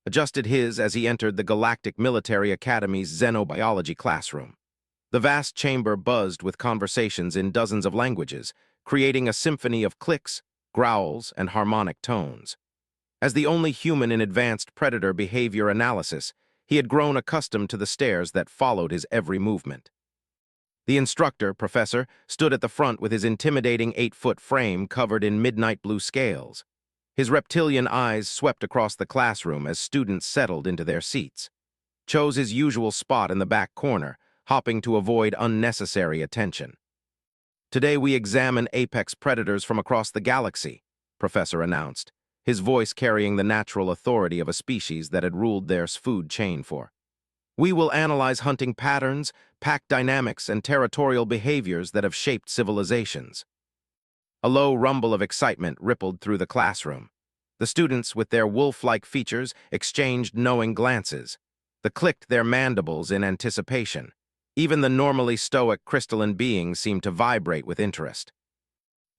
adjusted his as he entered the Galactic Military Academy's xenobiology classroom. The vast chamber buzzed with conversations in dozens of languages, creating a symphony of clicks, growls, and harmonic tones. As the only human in advanced predator behavior analysis, he had grown accustomed to the stares that followed his every movement. The instructor, Professor, stood at the front with his intimidating 8-foot frame covered in midnight blue scales. His reptilian eyes swept across the classroom as students settled into their seats. Chose his usual spot in the back corner, hopping to avoid unnecessary attention. "Today we examine apex predators from across the galaxy," Professor announced, his voice carrying the natural authority of a species that had ruled their food chain for. "We will analyze hunting patterns, pack dynamics, and territorial behaviors that have shaped civilizations." A low rumble of excitement rippled through the classroom. The students, with their wolf-like features, exchanged knowing glances. They clicked their mandibles in anticipation. Even the normally stoic crystalline beings seemed to vibrate with interest.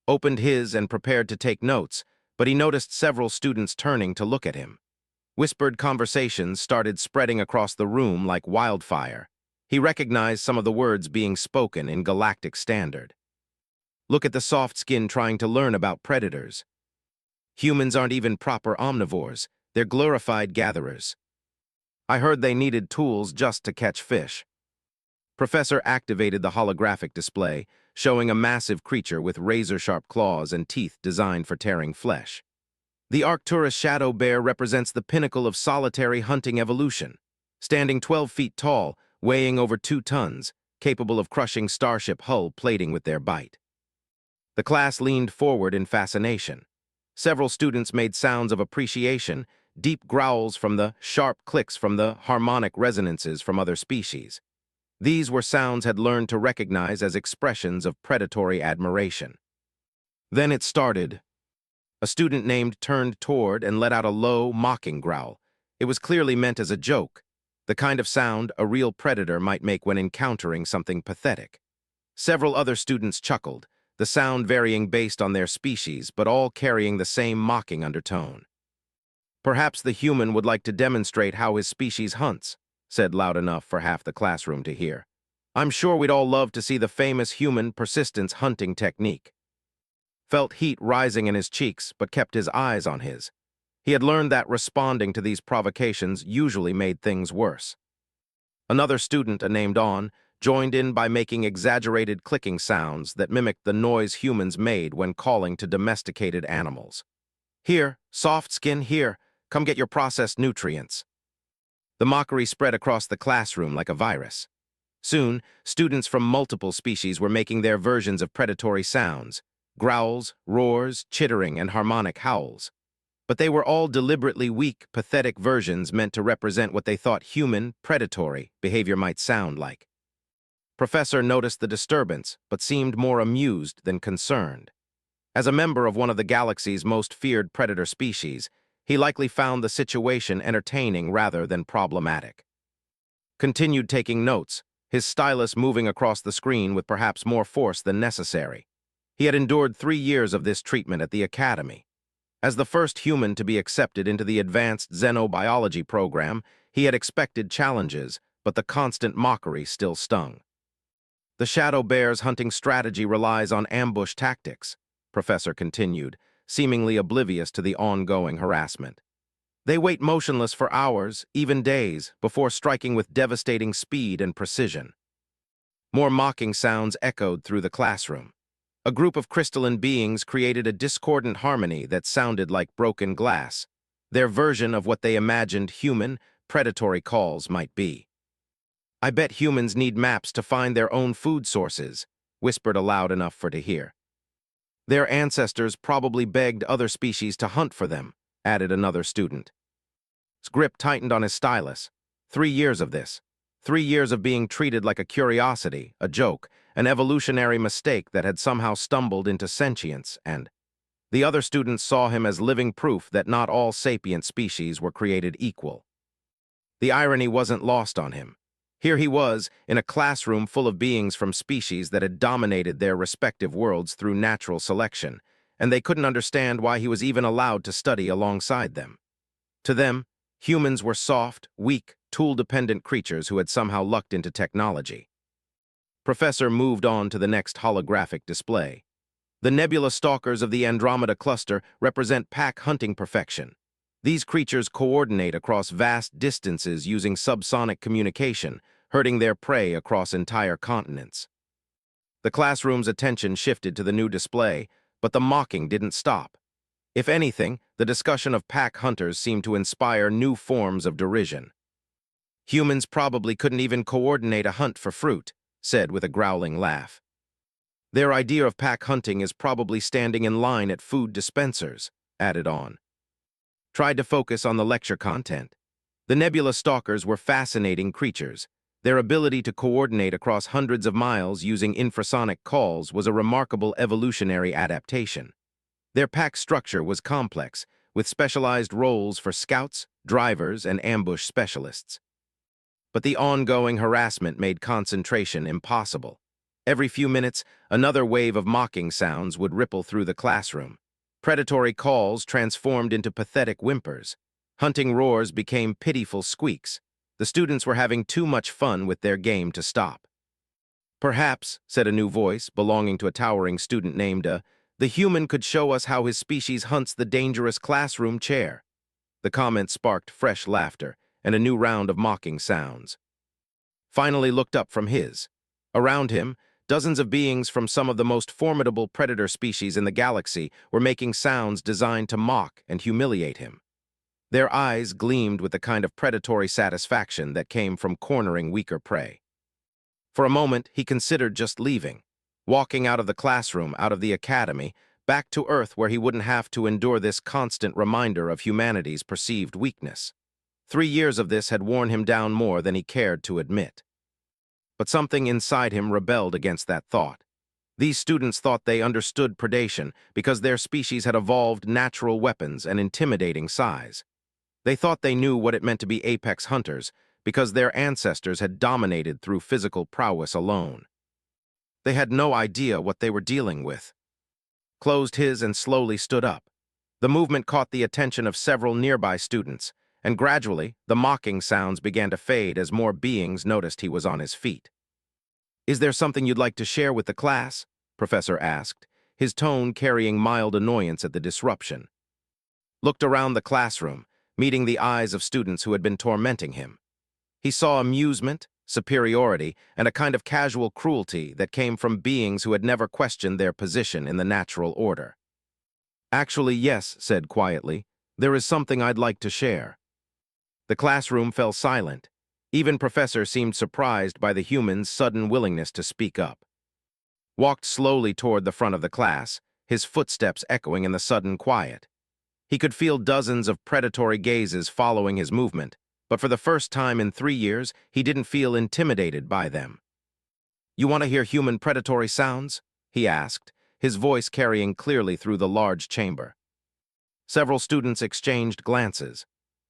Opened his and prepared to take notes, but he noticed several students turning to look at him. Whispered conversations started spreading across the room like wildfire. He recognized some of the words being spoken in Galactic Standard. "Look at the soft skin trying to learn about predators. Humans aren't even proper omnivores, they're glorified gatherers. I heard they needed tools just to catch fish." Professor activated the holographic display, showing a massive creature with razor-sharp claws and teeth designed for tearing flesh. The Arcturus shadow bear represents the pinnacle of solitary hunting evolution, standing 12 feet tall, weighing over 2 tons, capable of crushing starship hull plating with their bite. The class leaned forward in fascination. Several students made sounds of appreciation, deep growls from the sharp clicks from the harmonic resonances from other species. These were sounds had learned to recognize as expressions of predatory admiration. Then it started. A student named turned toward and let out a low, mocking growl. It was clearly meant as a joke, the kind of sound a real predator might make when encountering something pathetic. Several other students chuckled, the sound varying based on their species, but all carrying the same mocking undertone. "Perhaps the human would like to demonstrate how his species hunts," said loud enough for half the classroom to hear. "I'm sure we'd all love to see the famous human persistence hunting technique." Felt heat rising in his cheeks, but kept his eyes on his. He had learned that responding to these provocations usually made things worse. Another student, named On, joined in by making exaggerated clicking sounds that mimicked the noise humans made when calling to domesticated animals. "Here, soft skin, here, come get your processed nutrients." The mockery spread across the classroom like a virus. Soon, students from multiple species were making their versions of predatory sounds, growls, roars, chittering, and harmonic howls. But they were all deliberately weak, pathetic versions meant to represent what they thought human, predatory behavior might sound like. Professor noticed the disturbance, but seemed more amused than concerned. As a member of one of the galaxy's most feared predator species, he likely found the situation entertaining rather than problematic. Continued taking notes, his stylus moving across the screen with perhaps more force than necessary. He had endured 3 years of this treatment at the Academy. As the first human to be accepted into the advanced xenobiology program, he had expected challenges, but the constant mockery still stung. "The shadow bear's hunting strategy relies on ambush tactics," Professor continued, seemingly oblivious to the ongoing harassment. "They wait motionless for hours, even days, before striking with devastating speed and precision." More mocking sounds echoed through the classroom. A group of crystalline beings created a discordant harmony that sounded like broken glass, their version of what they imagined human, predatory calls might be. "I bet humans need maps to find their own food sources," whispered aloud enough for to hear. "Their ancestors probably begged other species to hunt for them," added another student. His grip tightened on his stylus. 3 years of this. 3 years of being treated like a curiosity, a joke, an evolutionary mistake that had somehow stumbled into sentience, and the other students saw him as living proof that not all sapient species were created equal. The irony wasn't lost on him. Here he was, in a classroom full of beings from species that had dominated their respective worlds through natural selection, and they couldn't understand why he was even allowed to study alongside them. To them, Humans were soft, weak, tool-dependent creatures who had somehow lucked into technology. Professor moved on to the next holographic display. The nebula stalkers of the Andromeda cluster represent pack hunting perfection. These creatures coordinate across vast distances using subsonic communication, herding their prey across entire continents. The classroom's attention shifted to the new display, but the mocking didn't stop. If anything, the discussion of pack hunters seemed to inspire new forms of derision. Humans probably couldn't even coordinate a hunt for fruit, said with a growling laugh. Their idea of pack hunting is probably standing in line at food dispensers, added on. Tried to focus on the lecture content. The nebula stalkers were fascinating creatures. Their ability to coordinate across hundreds of miles using infrasonic calls was a remarkable evolutionary adaptation. Their pack structure was complex, with specialized roles for scouts, drivers, and ambush specialists. But the ongoing harassment made concentration impossible. Every few minutes, another wave of mocking sounds would ripple through the classroom. Predatory calls transformed into pathetic whimpers. Hunting roars became pitiful squeaks. The students were having too much fun with their game to stop. Perhaps, said a new voice belonging to a towering student named the human could show us how his species hunts the dangerous classroom chair. The comment sparked fresh laughter and a new round of mocking sounds. Finally looked up from his. Around him, dozens of beings from some of the most formidable predator species in the galaxy were making sounds designed to mock and humiliate him. Their eyes gleamed with the kind of predatory satisfaction that came from cornering weaker prey. For a moment, he considered just leaving, walking out of the classroom, out of the academy, back to Earth where he wouldn't have to endure this constant reminder of humanity's perceived weakness. 3 years of this had worn him down more than he cared to admit. But something inside him rebelled against that thought. These students thought they understood predation because their species had evolved natural weapons and intimidating size. They thought they knew what it meant to be apex hunters because their ancestors had dominated through physical prowess alone. They had no idea what they were dealing with. Closed his and slowly stood up. The movement caught the attention of several nearby students, and gradually, the mocking sounds began to fade as more beings noticed he was on his feet. "Is there something you'd like to share with the class?" Professor asked, his tone carrying mild annoyance at the disruption. Looked around the classroom, meeting the eyes of students who had been tormenting him. He saw amusement, superiority, and a kind of casual cruelty that came from beings who had never questioned their position in the natural order. "Actually, yes," said quietly, "there is something I'd like to share." The classroom fell silent. Even Professor seemed surprised by the human's sudden willingness to speak up. Walked slowly toward the front of the class, his footsteps echoing in the sudden quiet. He could feel dozens of predatory gazes following his movement, but for the first time in 3 years, he didn't feel intimidated by them. "You want to hear human predatory sounds?" he asked, his voice carrying clearly through the large chamber. Several students exchanged glances.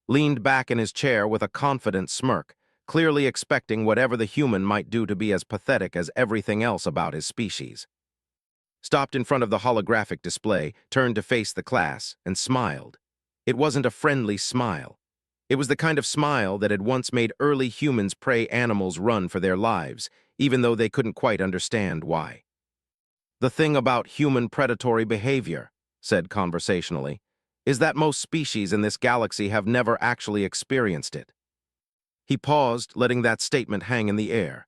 Leaned back in his chair with a confident smirk, clearly expecting whatever the human might do to be as pathetic as everything else about his species. Stopped in front of the holographic display, turned to face the class, and smiled. It wasn't a friendly smile. It was the kind of smile that had once made early humans prey animals run for their lives, even though they couldn't quite understand why. "The thing about human predatory behavior," said conversationally, "is that most species in this galaxy have never actually experienced it." He paused, letting that statement hang in the air.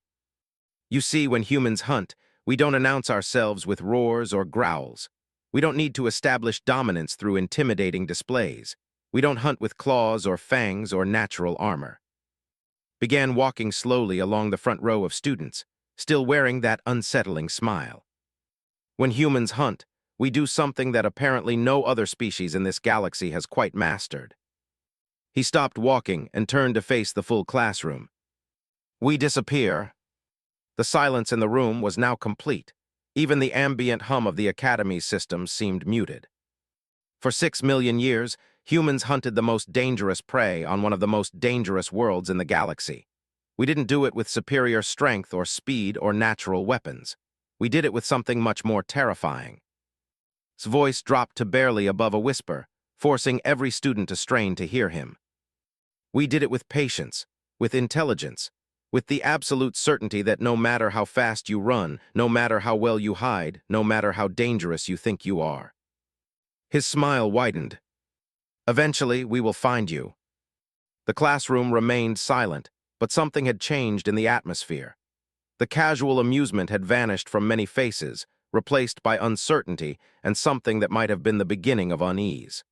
"You see, when humans hunt, we don't announce ourselves with roars or growls. We don't need to establish dominance through intimidating displays. We don't hunt with claws or fangs or natural armor." Began walking slowly along the front row of students, still wearing that unsettling smile. "When humans hunt, we do something that apparently no other species in this galaxy has quite mastered." He stopped walking and turned to face the full classroom. "We disappear." The silence in the room was now complete. Even the ambient hum of the Academy's systems seemed muted. For 6 million years, humans hunted the most dangerous prey on one of the most dangerous worlds in the galaxy. We didn't do it with superior strength or speed or natural weapons. We did it with something much more terrifying. His voice dropped to barely above a whisper, forcing every student to strain to hear him. We did it with patience, with intelligence, with the absolute certainty that no matter how fast you run, no matter how well you hide, no matter how dangerous you think you are. His smile widened. Eventually, we will find you. The classroom remained silent, but something had changed in the atmosphere. The casual amusement had vanished from many faces, replaced by uncertainty and something that might have been the beginning of unease.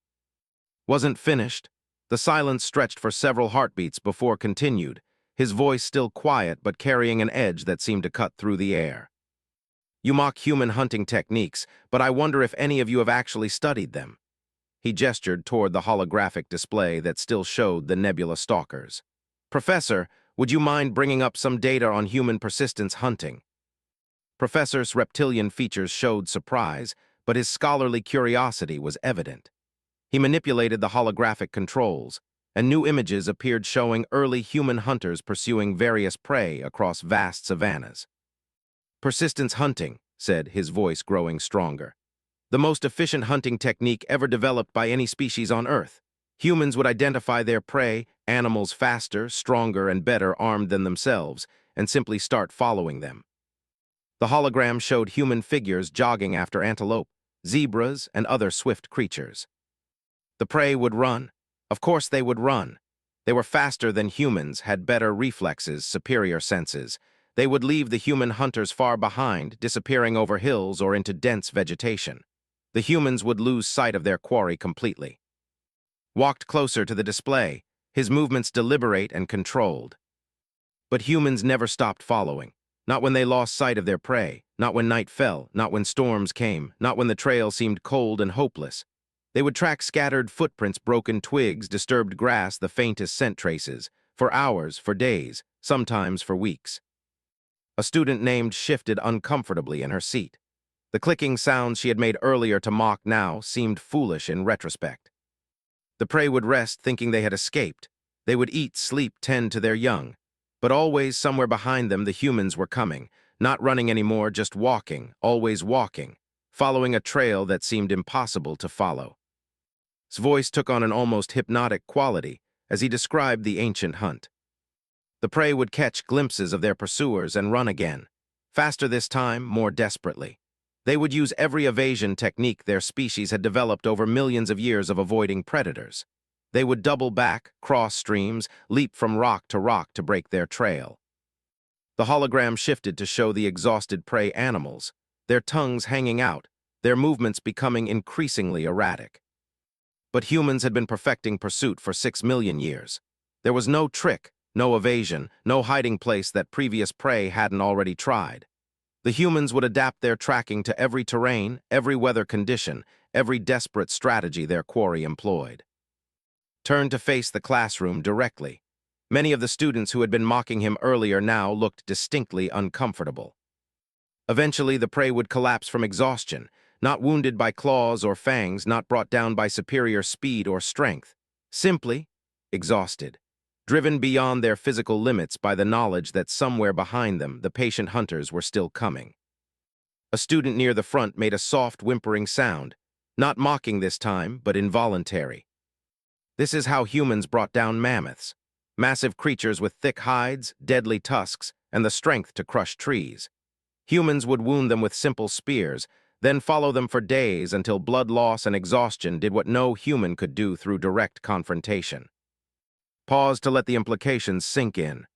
Wasn't finished. The silence stretched for several heartbeats before continued, his voice still quiet but carrying an edge that seemed to cut through the air. You mock human hunting techniques, but I wonder if any of you have actually studied them. He gestured toward the holographic display that still showed the nebula stalkers. Professor, would you mind bringing up some data on human persistence hunting? Professor's reptilian features showed surprise, but his scholarly curiosity was evident. He manipulated the holographic controls, and new images appeared showing early human hunters pursuing various prey across vast savannas. Persistence hunting, said, his voice growing stronger. The most efficient hunting technique ever developed by any species on Earth. Humans would identify their prey, animals faster, stronger, and better armed than themselves, and simply start following them. The hologram showed human figures jogging after antelope, zebras, and other swift creatures. The prey would run. Of course they would run. They were faster than humans, had better reflexes, superior senses. They would leave the human hunters far behind, disappearing over hills or into dense vegetation. The humans would lose sight of their quarry completely. Walked closer to the display, his movements deliberate and controlled. But humans never stopped following. Not when they lost sight of their prey, not when night fell, not when storms came, not when the trail seemed cold and hopeless. They would track scattered footprints, broken twigs, disturbed grass, the faintest scent traces, for hours, for days, sometimes for weeks. A student named shifted uncomfortably in her seat. The clicking sounds she had made earlier to mock now seemed foolish in retrospect. The prey would rest thinking they had escaped. They would eat, sleep, tend to their young. But always somewhere behind them the humans were coming, not running anymore, just walking, always walking, following a trail that seemed impossible to follow. His voice took on an almost hypnotic quality as he described the ancient hunt. The prey would catch glimpses of their pursuers and run again, faster this time, more desperately. They would use every evasion technique their species had developed over millions of years of avoiding predators. They would double back, cross streams, leap from rock to break their trail. The hologram shifted to show the exhausted prey animals, their tongues hanging out, their movements becoming increasingly erratic. But humans had been perfecting pursuit for 6 million years. There was no trick, no evasion, no hiding place that previous prey hadn't already tried. The humans would adapt their tracking to every terrain, every weather condition, every desperate strategy their quarry employed. Turned to face the classroom directly. Many of the students who had been mocking him earlier now looked distinctly uncomfortable. Eventually, the prey would collapse from exhaustion, not wounded by claws or fangs, not brought down by superior speed or strength. Simply exhausted. Driven beyond their physical limits by the knowledge that somewhere behind them the patient hunters were still coming. A student near the front made a soft, whimpering sound, not mocking this time, but involuntary. This is how humans brought down mammoths, massive creatures with thick hides, deadly tusks, and the strength to crush trees. Humans would wound them with simple spears, then follow them for days until blood loss and exhaustion did what no human could do through direct confrontation. Pause to let the implications sink in.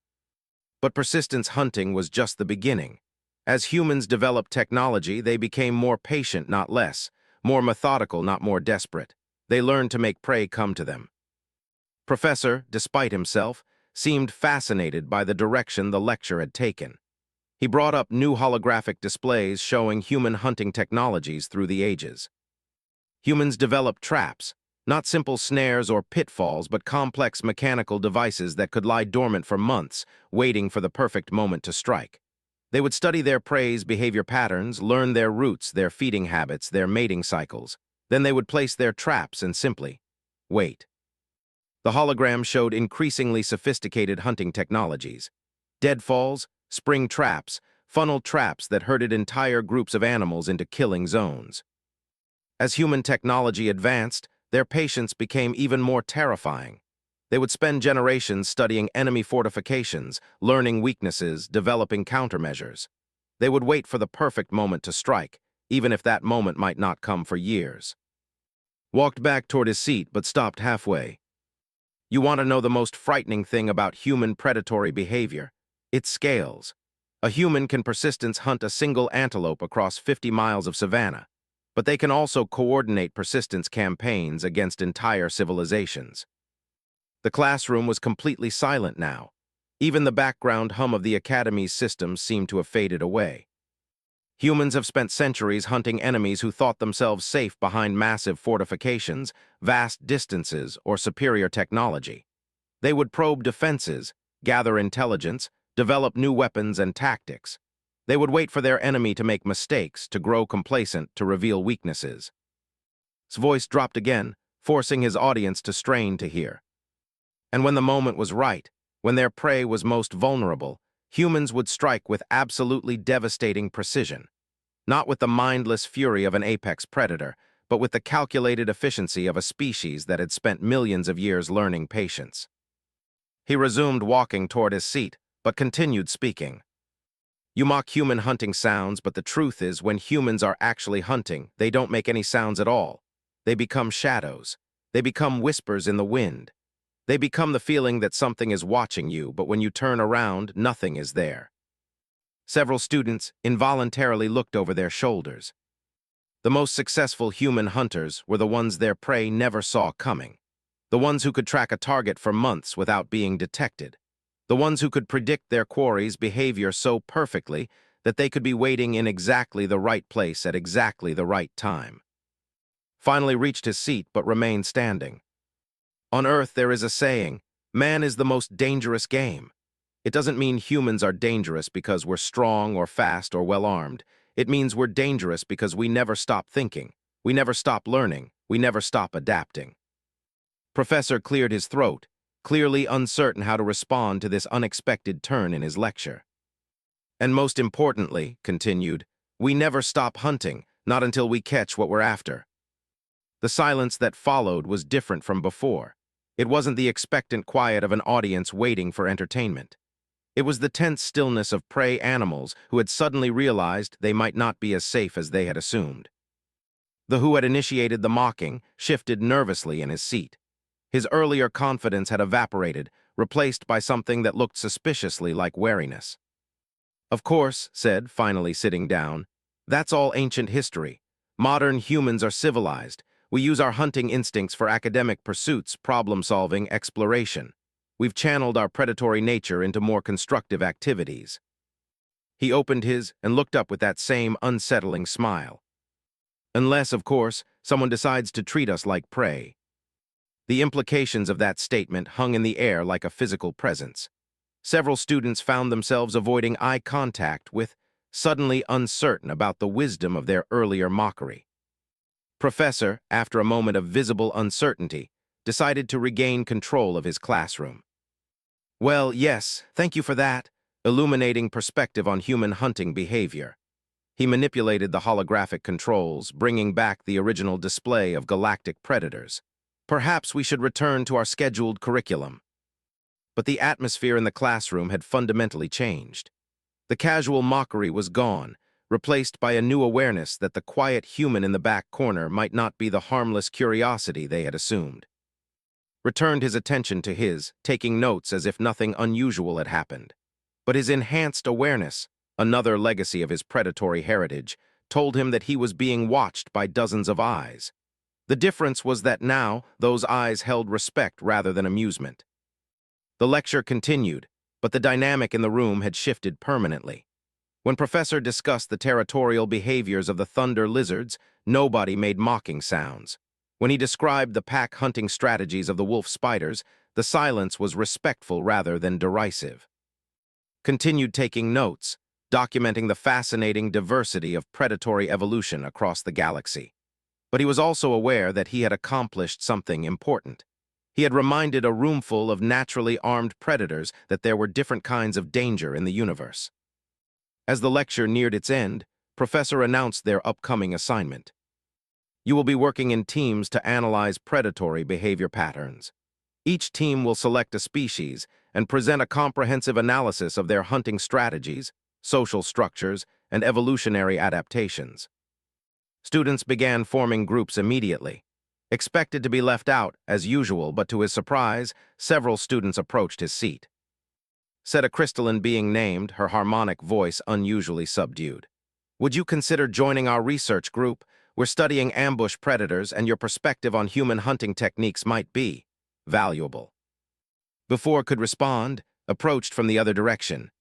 But persistence hunting was just the beginning. As humans developed technology, they became more patient, not less, more methodical, not more desperate. They learned to make prey come to them. Professor, despite himself, seemed fascinated by the direction the lecture had taken. He brought up new holographic displays showing human hunting technologies through the ages. Humans developed traps, not simple snares or pitfalls, but complex mechanical devices that could lie dormant for months, waiting for the perfect moment to strike. They would study their prey's behavior patterns, learn their routes, their feeding habits, their mating cycles. Then they would place their traps and simply wait. The hologram showed increasingly sophisticated hunting technologies. Deadfalls, spring traps, funnel traps that herded entire groups of animals into killing zones. As human technology advanced, their patience became even more terrifying. They would spend generations studying enemy fortifications, learning weaknesses, developing countermeasures. They would wait for the perfect moment to strike, even if that moment might not come for years. Walked back toward his seat, but stopped halfway. You want to know the most frightening thing about human predatory behavior? It scales. A human can persistence hunt a single antelope across 50 miles of savanna, but they can also coordinate persistence campaigns against entire civilizations. The classroom was completely silent now. Even the background hum of the Academy's systems seemed to have faded away. Humans have spent centuries hunting enemies who thought themselves safe behind massive fortifications, vast distances, or superior technology. They would probe defenses, gather intelligence, develop new weapons and tactics. They would wait for their enemy to make mistakes, to grow complacent, to reveal weaknesses. His voice dropped again, forcing his audience to strain to hear. And when the moment was right, when their prey was most vulnerable, humans would strike with absolutely devastating precision. Not with the mindless fury of an apex predator, but with the calculated efficiency of a species that had spent millions of years learning patience. He resumed walking toward his seat, but continued speaking. You mock human hunting sounds, but the truth is, when humans are actually hunting, they don't make any sounds at all. They become shadows. They become whispers in the wind. They become the feeling that something is watching you, but when you turn around, nothing is there. Several students involuntarily looked over their shoulders. The most successful human hunters were the ones their prey never saw coming. The ones who could track a target for months without being detected. The ones who could predict their quarry's behavior so perfectly that they could be waiting in exactly the right place at exactly the right time. Finally reached his seat but remained standing. On Earth there is a saying, man is the most dangerous game. It doesn't mean humans are dangerous because we're strong or fast or well-armed. It means we're dangerous because we never stop thinking, we never stop learning, we never stop adapting. Professor cleared his throat, clearly uncertain how to respond to this unexpected turn in his lecture. And most importantly, continued, we never stop hunting, not until we catch what we're after. The silence that followed was different from before. It wasn't the expectant quiet of an audience waiting for entertainment. It was the tense stillness of prey animals who had suddenly realized they might not be as safe as they had assumed. The who had initiated the mocking shifted nervously in his seat. His earlier confidence had evaporated, replaced by something that looked suspiciously like wariness. Of course, said, finally sitting down, that's all ancient history. Modern humans are civilized. We use our hunting instincts for academic pursuits, problem-solving, exploration. We've channeled our predatory nature into more constructive activities. He opened his and looked up with that same unsettling smile. Unless, of course, someone decides to treat us like prey. The implications of that statement hung in the air like a physical presence. Several students found themselves avoiding eye contact with, suddenly uncertain about the wisdom of their earlier mockery. Professor, after a moment of visible uncertainty, decided to regain control of his classroom. Well, yes, thank you for that, illuminating perspective on human hunting behavior. He manipulated the holographic controls, bringing back the original display of galactic predators. Perhaps we should return to our scheduled curriculum. But the atmosphere in the classroom had fundamentally changed. The casual mockery was gone, replaced by a new awareness that the quiet human in the back corner might not be the harmless curiosity they had assumed. Returned his attention to his, taking notes as if nothing unusual had happened. But his enhanced awareness, another legacy of his predatory heritage, told him that he was being watched by dozens of eyes. The difference was that now those eyes held respect rather than amusement. The lecture continued, but the dynamic in the room had shifted permanently. When Professor discussed the territorial behaviors of the thunder lizards, nobody made mocking sounds. When he described the pack hunting strategies of the wolf spiders, the silence was respectful rather than derisive. Continued taking notes, documenting the fascinating diversity of predatory evolution across the galaxy. But he was also aware that he had accomplished something important. He had reminded a roomful of naturally armed predators that there were different kinds of danger in the universe. As the lecture neared its end, Professor announced their upcoming assignment. You will be working in teams to analyze predatory behavior patterns. Each team will select a species and present a comprehensive analysis of their hunting strategies, social structures, and evolutionary adaptations. Students began forming groups immediately. Expected to be left out, as usual, but to his surprise, several students approached his seat. Said a crystalline being named, her harmonic voice unusually subdued. "Would you consider joining our research group? We're studying ambush predators, and your perspective on human hunting techniques might be valuable." Before could respond, approached from the other direction.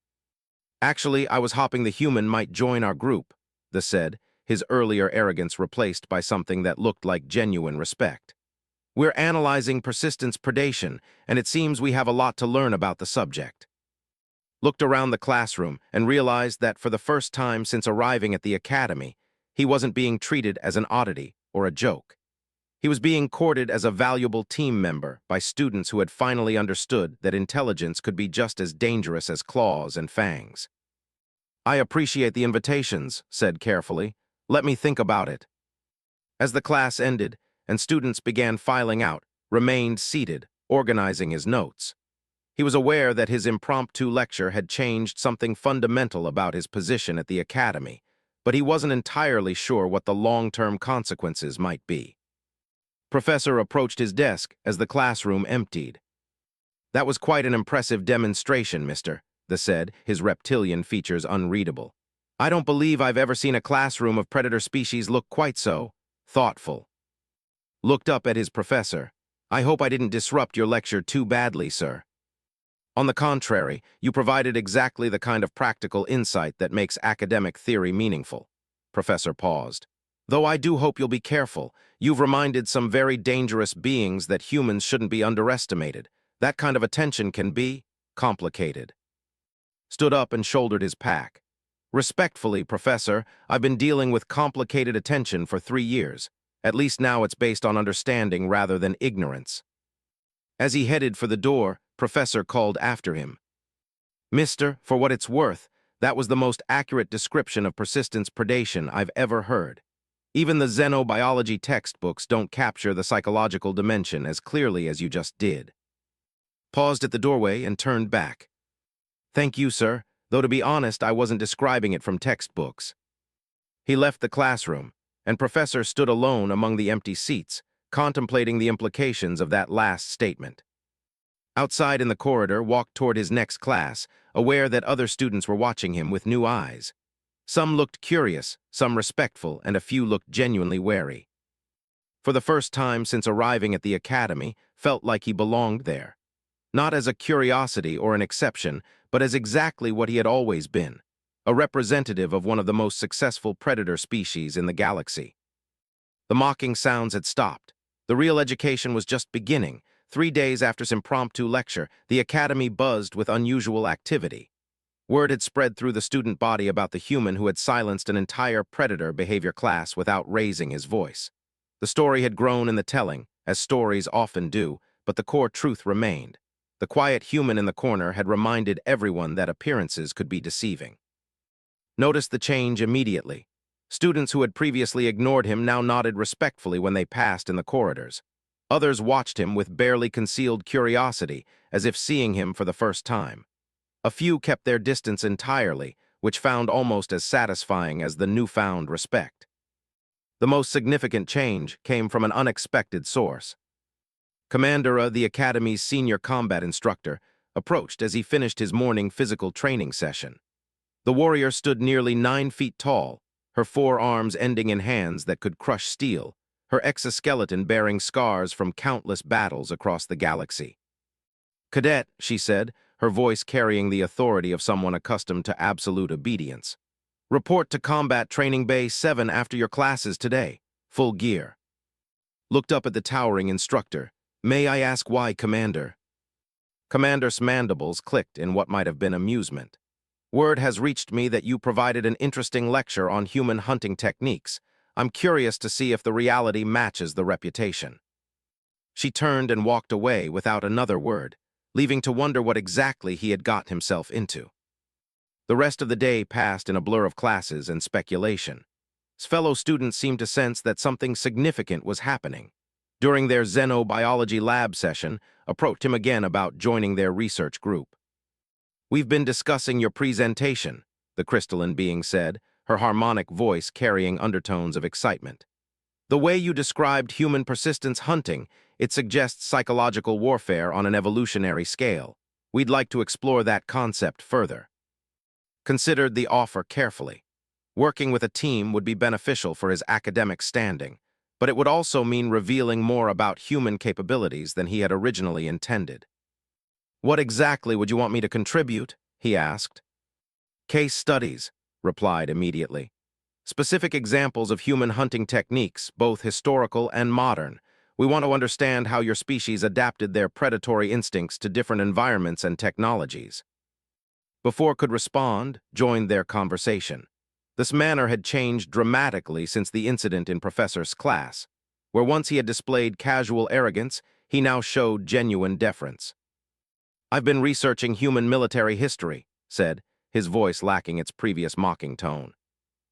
"Actually, I was hoping the human might join our group," the said, his earlier arrogance replaced by something that looked like genuine respect. "We're analyzing persistence predation, and it seems we have a lot to learn about the subject." Looked around the classroom and realized that for the first time since arriving at the academy, he wasn't being treated as an oddity or a joke. He was being courted as a valuable team member by students who had finally understood that intelligence could be just as dangerous as claws and fangs. "I appreciate the invitations," said carefully. "Let me think about it." As the class ended and students began filing out, remained seated, organizing his notes. He was aware that his impromptu lecture had changed something fundamental about his position at the academy, but he wasn't entirely sure what the long-term consequences might be. Professor approached his desk as the classroom emptied. "That was quite an impressive demonstration, mister," the said, his reptilian features unreadable. "I don't believe I've ever seen a classroom of predator species look quite so thoughtful." Looked up at his professor. "I hope I didn't disrupt your lecture too badly, sir." "On the contrary, you provided exactly the kind of practical insight that makes academic theory meaningful." Professor paused. "Though I do hope you'll be careful. You've reminded some very dangerous beings that humans shouldn't be underestimated. That kind of attention can be complicated." Stood up and shouldered his pack. "Respectfully, Professor, I've been dealing with complicated attention for 3 years. At least now it's based on understanding rather than ignorance." As he headed for the door, Professor called after him. "Mister, for what it's worth, that was the most accurate description of persistence predation I've ever heard. Even the xenobiology textbooks don't capture the psychological dimension as clearly as you just did." Paused at the doorway and turned back. "Thank you, sir, though to be honest, I wasn't describing it from textbooks." He left the classroom, and Professor stood alone among the empty seats, contemplating the implications of that last statement. Outside in the corridor, walked toward his next class, aware that other students were watching him with new eyes. Some looked curious, some respectful, and a few looked genuinely wary. For the first time since arriving at the academy, felt like he belonged there. Not as a curiosity or an exception, but as exactly what he had always been, a representative of one of the most successful predator species in the galaxy. The mocking sounds had stopped. The real education was just beginning. 3 days after his impromptu lecture, the academy buzzed with unusual activity. Word had spread through the student body about the human who had silenced an entire predator behavior class without raising his voice. The story had grown in the telling, as stories often do, but the core truth remained. The quiet human in the corner had reminded everyone that appearances could be deceiving. Noticed the change immediately. Students who had previously ignored him now nodded respectfully when they passed in the corridors. Others watched him with barely concealed curiosity, as if seeing him for the first time. A few kept their distance entirely, which found almost as satisfying as the newfound respect. The most significant change came from an unexpected source. Commandera, the Academy's senior combat instructor, approached as he finished his morning physical training session. The warrior stood nearly 9 feet tall, her 4 arms ending in hands that could crush steel, her exoskeleton bearing scars from countless battles across the galaxy. "Cadet," she said, her voice carrying the authority of someone accustomed to absolute obedience. "Report to Combat Training Bay 7 after your classes today. Full gear." Looked up at the towering instructor. "May I ask why, Commander?" Commander's mandibles clicked in what might have been amusement. "Word has reached me that you provided an interesting lecture on human hunting techniques. I'm curious to see if the reality matches the reputation." She turned and walked away without another word, leaving to wonder what exactly he had got himself into. The rest of the day passed in a blur of classes and speculation. His fellow students seemed to sense that something significant was happening. during their xenobiology lab session, approached him again about joining their research group. "We've been discussing your presentation," the crystalline being said, her harmonic voice carrying undertones of excitement. "The way you described human persistence hunting, it suggests psychological warfare on an evolutionary scale. We'd like to explore that concept further." Considered the offer carefully. Working with a team would be beneficial for his academic standing, but it would also mean revealing more about human capabilities than he had originally intended. "What exactly would you want me to contribute?" he asked. "Case studies," replied immediately. "Specific examples of human hunting techniques, both historical and modern. We want to understand how your species adapted their predatory instincts to different environments and technologies." Before could respond, joined their conversation. This manner had changed dramatically since the incident in Professor's class, where once he had displayed casual arrogance, he now showed genuine deference. "I've been researching human military history," said, his voice lacking its previous mocking tone.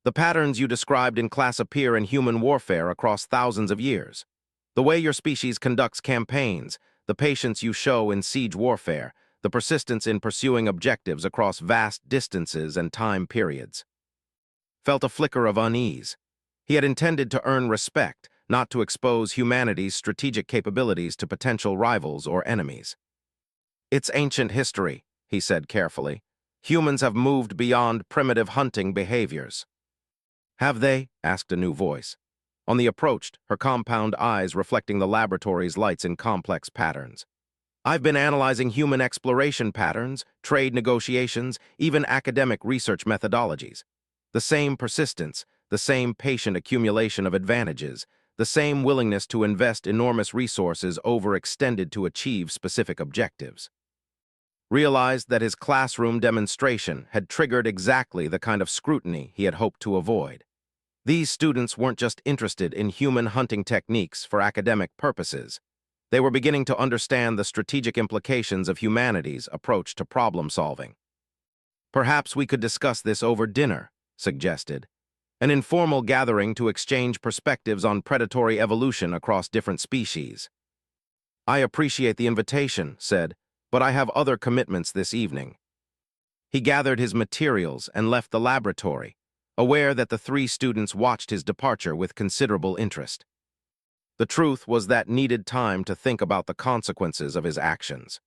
"The patterns you described in class appear in human warfare across thousands of years. The way your species conducts campaigns, the patience you show in siege warfare, the persistence in pursuing objectives across vast distances and time periods." Felt a flicker of unease. He had intended to earn respect, not to expose humanity's strategic capabilities to potential rivals or enemies. "It's ancient history," he said carefully. "Humans have moved beyond primitive hunting behaviors." "Have they?" asked a new voice. On the approached, her compound eyes reflecting the laboratory's lights in complex patterns. "I've been analyzing human exploration patterns, trade negotiations, even academic research methodologies. The same persistence, the same patient accumulation of advantages, the same willingness to invest enormous resources overextended to achieve specific objectives." Realized that his classroom demonstration had triggered exactly the kind of scrutiny he had hoped to avoid. These students weren't just interested in human hunting techniques for academic purposes. They were beginning to understand the strategic implications of humanity's approach to problem solving. "Perhaps we could discuss this over dinner," suggested. "An informal gathering to exchange perspectives on predatory evolution across different species." "I appreciate the invitation," said, "but I have other commitments this evening." He gathered his materials and left the laboratory, aware that the three students watched his departure with considerable interest. The truth was that needed time to think about the consequences of his actions.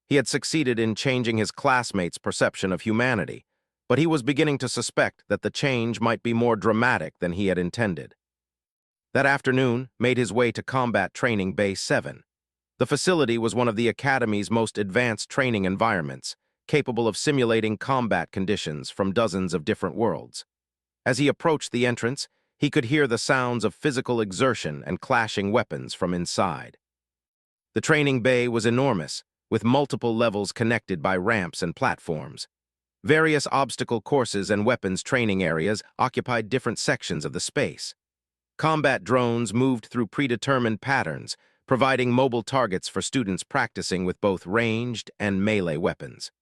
He had succeeded in changing his classmates' perception of humanity, but he was beginning to suspect that the change might be more dramatic than he had intended. That afternoon, made his way to Combat Training Bay 7. The facility was one of the Academy's most advanced training environments, capable of simulating combat conditions from dozens of different worlds. As he approached the entrance, he could hear the sounds of physical exertion and clashing weapons from inside. The training bay was enormous, with multiple levels connected by ramps and platforms. Various obstacle courses and weapons training areas occupied different sections of the space. Combat drones moved through predetermined patterns, providing mobile targets for students practicing with both ranged and melee weapons.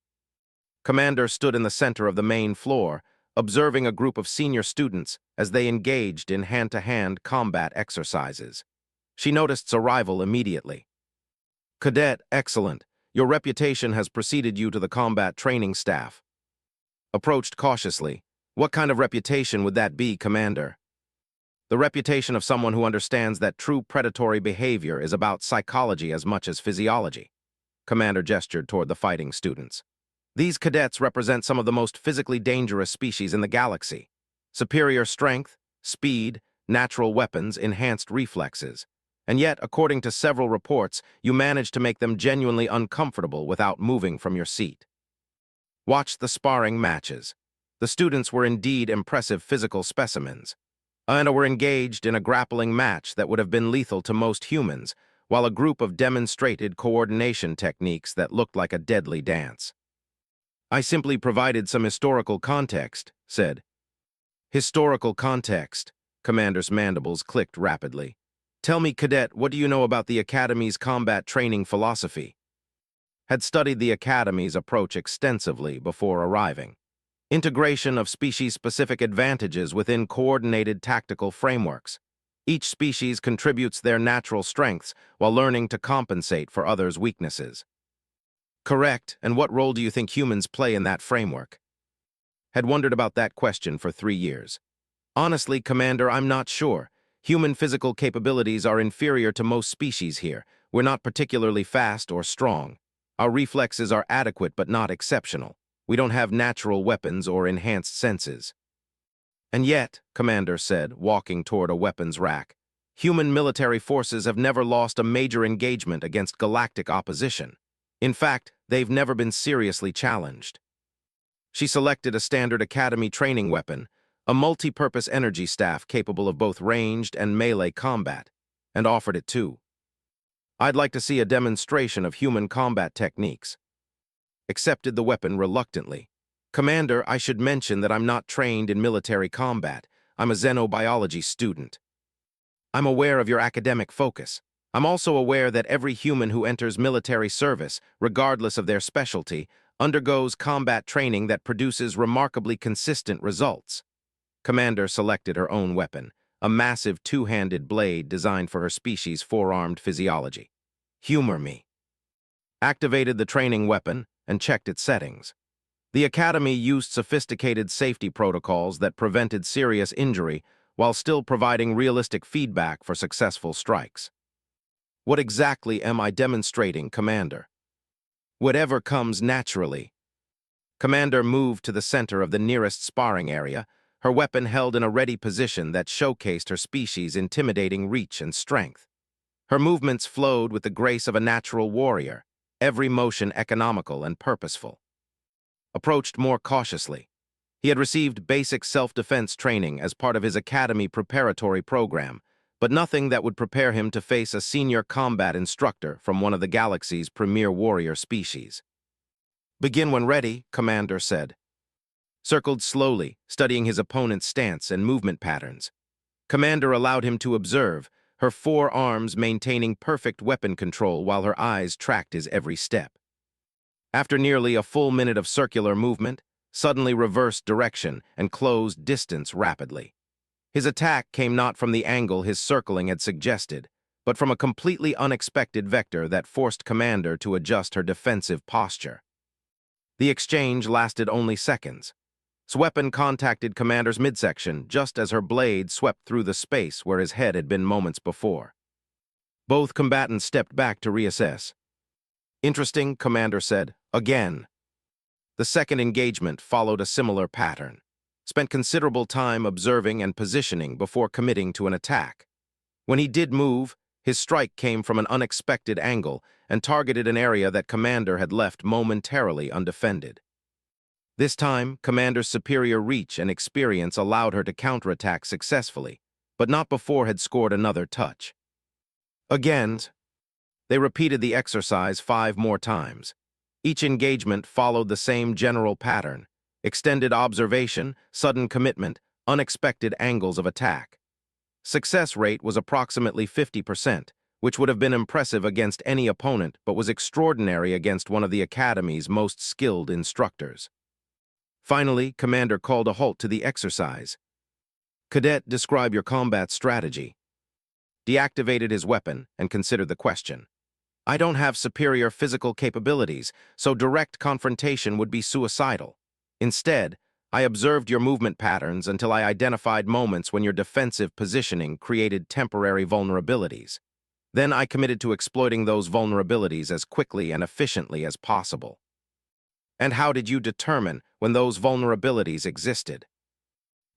Commander stood in the center of the main floor, observing a group of senior students as they engaged in hand-to-hand combat exercises. She noticed arrival immediately. "Cadet, excellent. Your reputation has preceded you to the combat training staff." Approached cautiously. "What kind of reputation would that be, Commander?" "The reputation of someone who understands that true predatory behavior is about psychology as much as physiology." Commander gestured toward the fighting students. "These cadets represent some of the most physically dangerous species in the galaxy. Superior strength, speed, natural weapons, enhanced reflexes. And yet, according to several reports, you managed to make them genuinely uncomfortable without moving from your seat." Watched the sparring matches. The students were indeed impressive physical specimens, and were engaged in a grappling match that would have been lethal to most humans, while a group of demonstrated coordination techniques that looked like a deadly dance. "I simply provided some historical context," said. "Historical context." Commander's mandibles clicked rapidly. "Tell me, Cadet, what do you know about the Academy's combat training philosophy?" Had studied the Academy's approach extensively before arriving. Integration of species-specific advantages within coordinated tactical frameworks. Each species contributes their natural strengths while learning to compensate for others' weaknesses. Correct, and what role do you think humans play in that framework? Had wondered about that question for 3 years. Honestly, Commander, I'm not sure. Human physical capabilities are inferior to most species here. We're not particularly fast or strong. Our reflexes are adequate but not exceptional. We don't have natural weapons or enhanced senses. And yet, Commander said, walking toward a weapons rack, human military forces have never lost a major engagement against galactic opposition. In fact, they've never been seriously challenged. She selected a standard academy training weapon, a multi-purpose energy staff capable of both ranged and melee combat, and offered it too. I'd like to see a demonstration of human combat techniques. Accepted the weapon reluctantly. Commander, I should mention that I'm not trained in military combat. I'm a xenobiology student. I'm aware of your academic focus. I'm also aware that every human who enters military service, regardless of their specialty, undergoes combat training that produces remarkably consistent results. Commander selected her own weapon, a massive two-handed blade designed for her species' four-armed physiology. Humor me. Activated the training weapon and checked its settings. The Academy used sophisticated safety protocols that prevented serious injury while still providing realistic feedback for successful strikes. What exactly am I demonstrating, Commander? Whatever comes naturally. Commander moved to the center of the nearest sparring area, her weapon held in a ready position that showcased her species' intimidating reach and strength. Her movements flowed with the grace of a natural warrior, every motion economical and purposeful. Approached more cautiously. He had received basic self-defense training as part of his academy preparatory program, but nothing that would prepare him to face a senior combat instructor from one of the galaxy's premier warrior species. Begin when ready, Commander said. Circled slowly, studying his opponent's stance and movement patterns. Commander allowed him to observe, her four arms maintaining perfect weapon control while her eyes tracked his every step. After nearly a full minute of circular movement, suddenly reversed direction and closed distance rapidly. His attack came not from the angle his circling had suggested, but from a completely unexpected vector that forced Commander to adjust her defensive posture. The exchange lasted only seconds. His weapon contacted Commander's midsection just as her blade swept through the space where his head had been moments before. Both combatants stepped back to reassess. Interesting, Commander said. Again. The second engagement followed a similar pattern. Spent considerable time observing and positioning before committing to an attack. When he did move, his strike came from an unexpected angle and targeted an area that Commander had left momentarily undefended. This time, Commander's superior reach and experience allowed her to counterattack successfully, but not before had scored another touch. Again, they repeated the exercise 5 more times. Each engagement followed the same general pattern: extended observation, sudden commitment, unexpected angles of attack. Success rate was approximately 50%, which would have been impressive against any opponent but was extraordinary against one of the Academy's most skilled instructors. Finally, Commander called a halt to the exercise. Cadet, describe your combat strategy. Deactivated his weapon and considered the question. I don't have superior physical capabilities, so direct confrontation would be suicidal. Instead, I observed your movement patterns until I identified moments when your defensive positioning created temporary vulnerabilities. Then I committed to exploiting those vulnerabilities as quickly and efficiently as possible. And how did you determine when those vulnerabilities existed?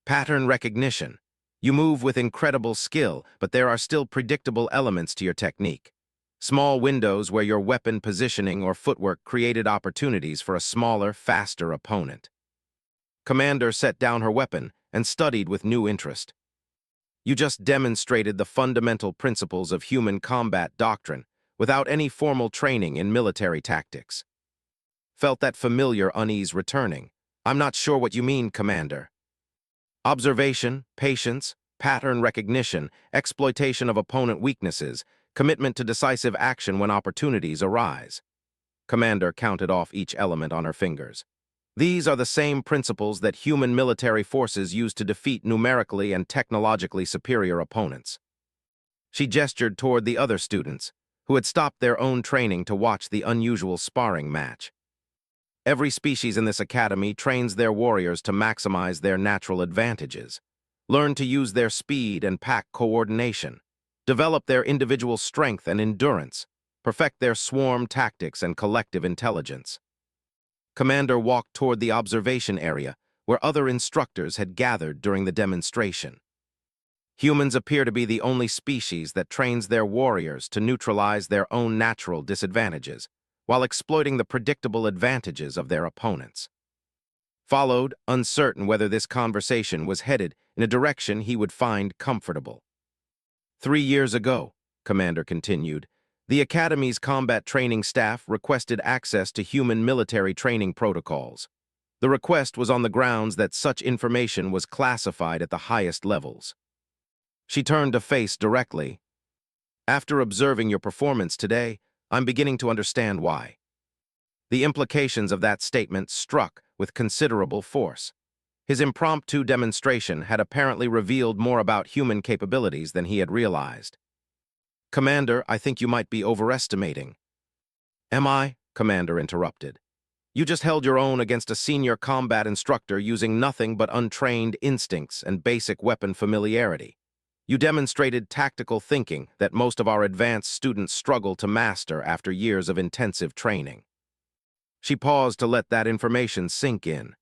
Pattern recognition. You move with incredible skill, but there are still predictable elements to your technique. Small windows where your weapon positioning or footwork created opportunities for a smaller, faster opponent. Commander set down her weapon and studied with new interest. You just demonstrated the fundamental principles of human combat doctrine without any formal training in military tactics. Felt that familiar unease returning. I'm not sure what you mean, Commander. Observation, patience, pattern recognition, exploitation of opponent weaknesses, commitment to decisive action when opportunities arise. Commander counted off each element on her fingers. These are the same principles that human military forces use to defeat numerically and technologically superior opponents. She gestured toward the other students, who had stopped their own training to watch the unusual sparring match. Every species in this academy trains their warriors to maximize their natural advantages, learn to use their speed and pack coordination, develop their individual strength and endurance, perfect their swarm tactics and collective intelligence. Commander walked toward the observation area, where other instructors had gathered during the demonstration. Humans appear to be the only species that trains their warriors to neutralize their own natural disadvantages, while exploiting the predictable advantages of their opponents. Followed, uncertain whether this conversation was headed in a direction he would find comfortable. 3 years ago, Commander continued, the Academy's combat training staff requested access to human military training protocols. The request was on the grounds that such information was classified at the highest levels. She turned to face directly. After observing your performance today, I'm beginning to understand why. The implications of that statement struck with considerable force. His impromptu demonstration had apparently revealed more about human capabilities than he had realized. Commander, I think you might be overestimating. Am I? Commander interrupted. You just held your own against a senior combat instructor using nothing but untrained instincts and basic weapon familiarity. You demonstrated tactical thinking that most of our advanced students struggle to master after years of intensive training. She paused to let that information sink in.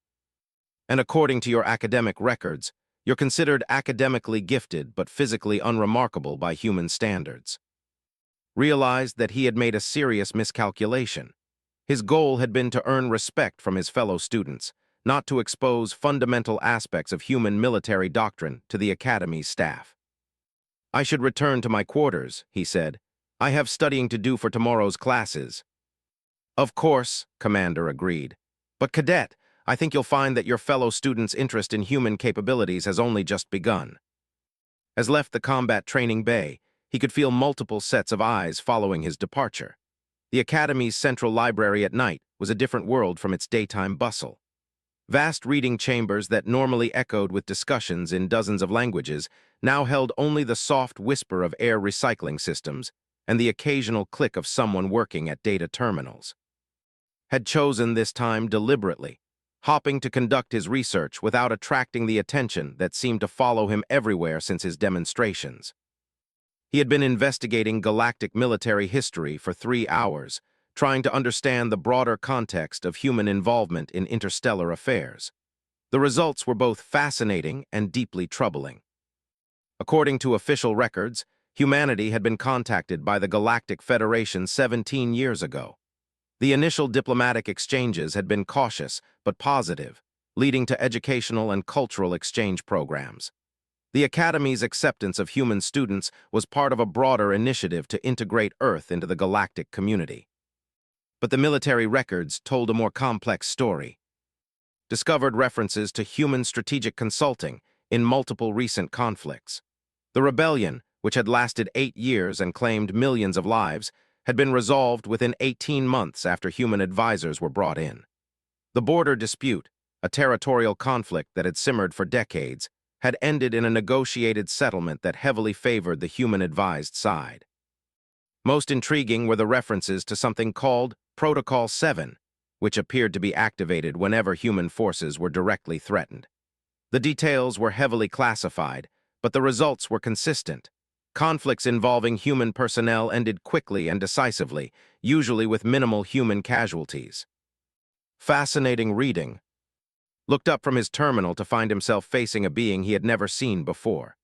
And according to your academic records, you're considered academically gifted but physically unremarkable by human standards. Realized that he had made a serious miscalculation. His goal had been to earn respect from his fellow students, not to expose fundamental aspects of human military doctrine to the Academy's staff. I should return to my quarters, he said. I have studying to do for tomorrow's classes. Of course, Commander agreed. But Cadet, I think you'll find that your fellow students' interest in human capabilities has only just begun. As left the combat training bay, he could feel multiple sets of eyes following his departure. The Academy's central library at night was a different world from its daytime bustle. Vast reading chambers that normally echoed with discussions in dozens of languages now held only the soft whisper of air recycling systems and the occasional click of someone working at data terminals. Had chosen this time deliberately, hopping to conduct his research without attracting the attention that seemed to follow him everywhere since his demonstrations. He had been investigating galactic military history for 3 hours, trying to understand the broader context of human involvement in interstellar affairs. The results were both fascinating and deeply troubling. According to official records, humanity had been contacted by the Galactic Federation 17 years ago. The initial diplomatic exchanges had been cautious but positive, leading to educational and cultural exchange programs. The Academy's acceptance of human students was part of a broader initiative to integrate Earth into the galactic community. But the military records told a more complex story. Discovered references to human strategic consulting in multiple recent conflicts. The rebellion, which had lasted 8 years and claimed millions of lives, had been resolved within 18 months after human advisors were brought in. The border dispute, a territorial conflict that had simmered for decades, had ended in a negotiated settlement that heavily favored the human-advised side. Most intriguing were the references to something called Protocol 7, which appeared to be activated whenever human forces were directly threatened. The details were heavily classified, but the results were consistent. Conflicts involving human personnel ended quickly and decisively, usually with minimal human casualties. Fascinating reading. Looked up from his terminal to find himself facing a being he had never seen before.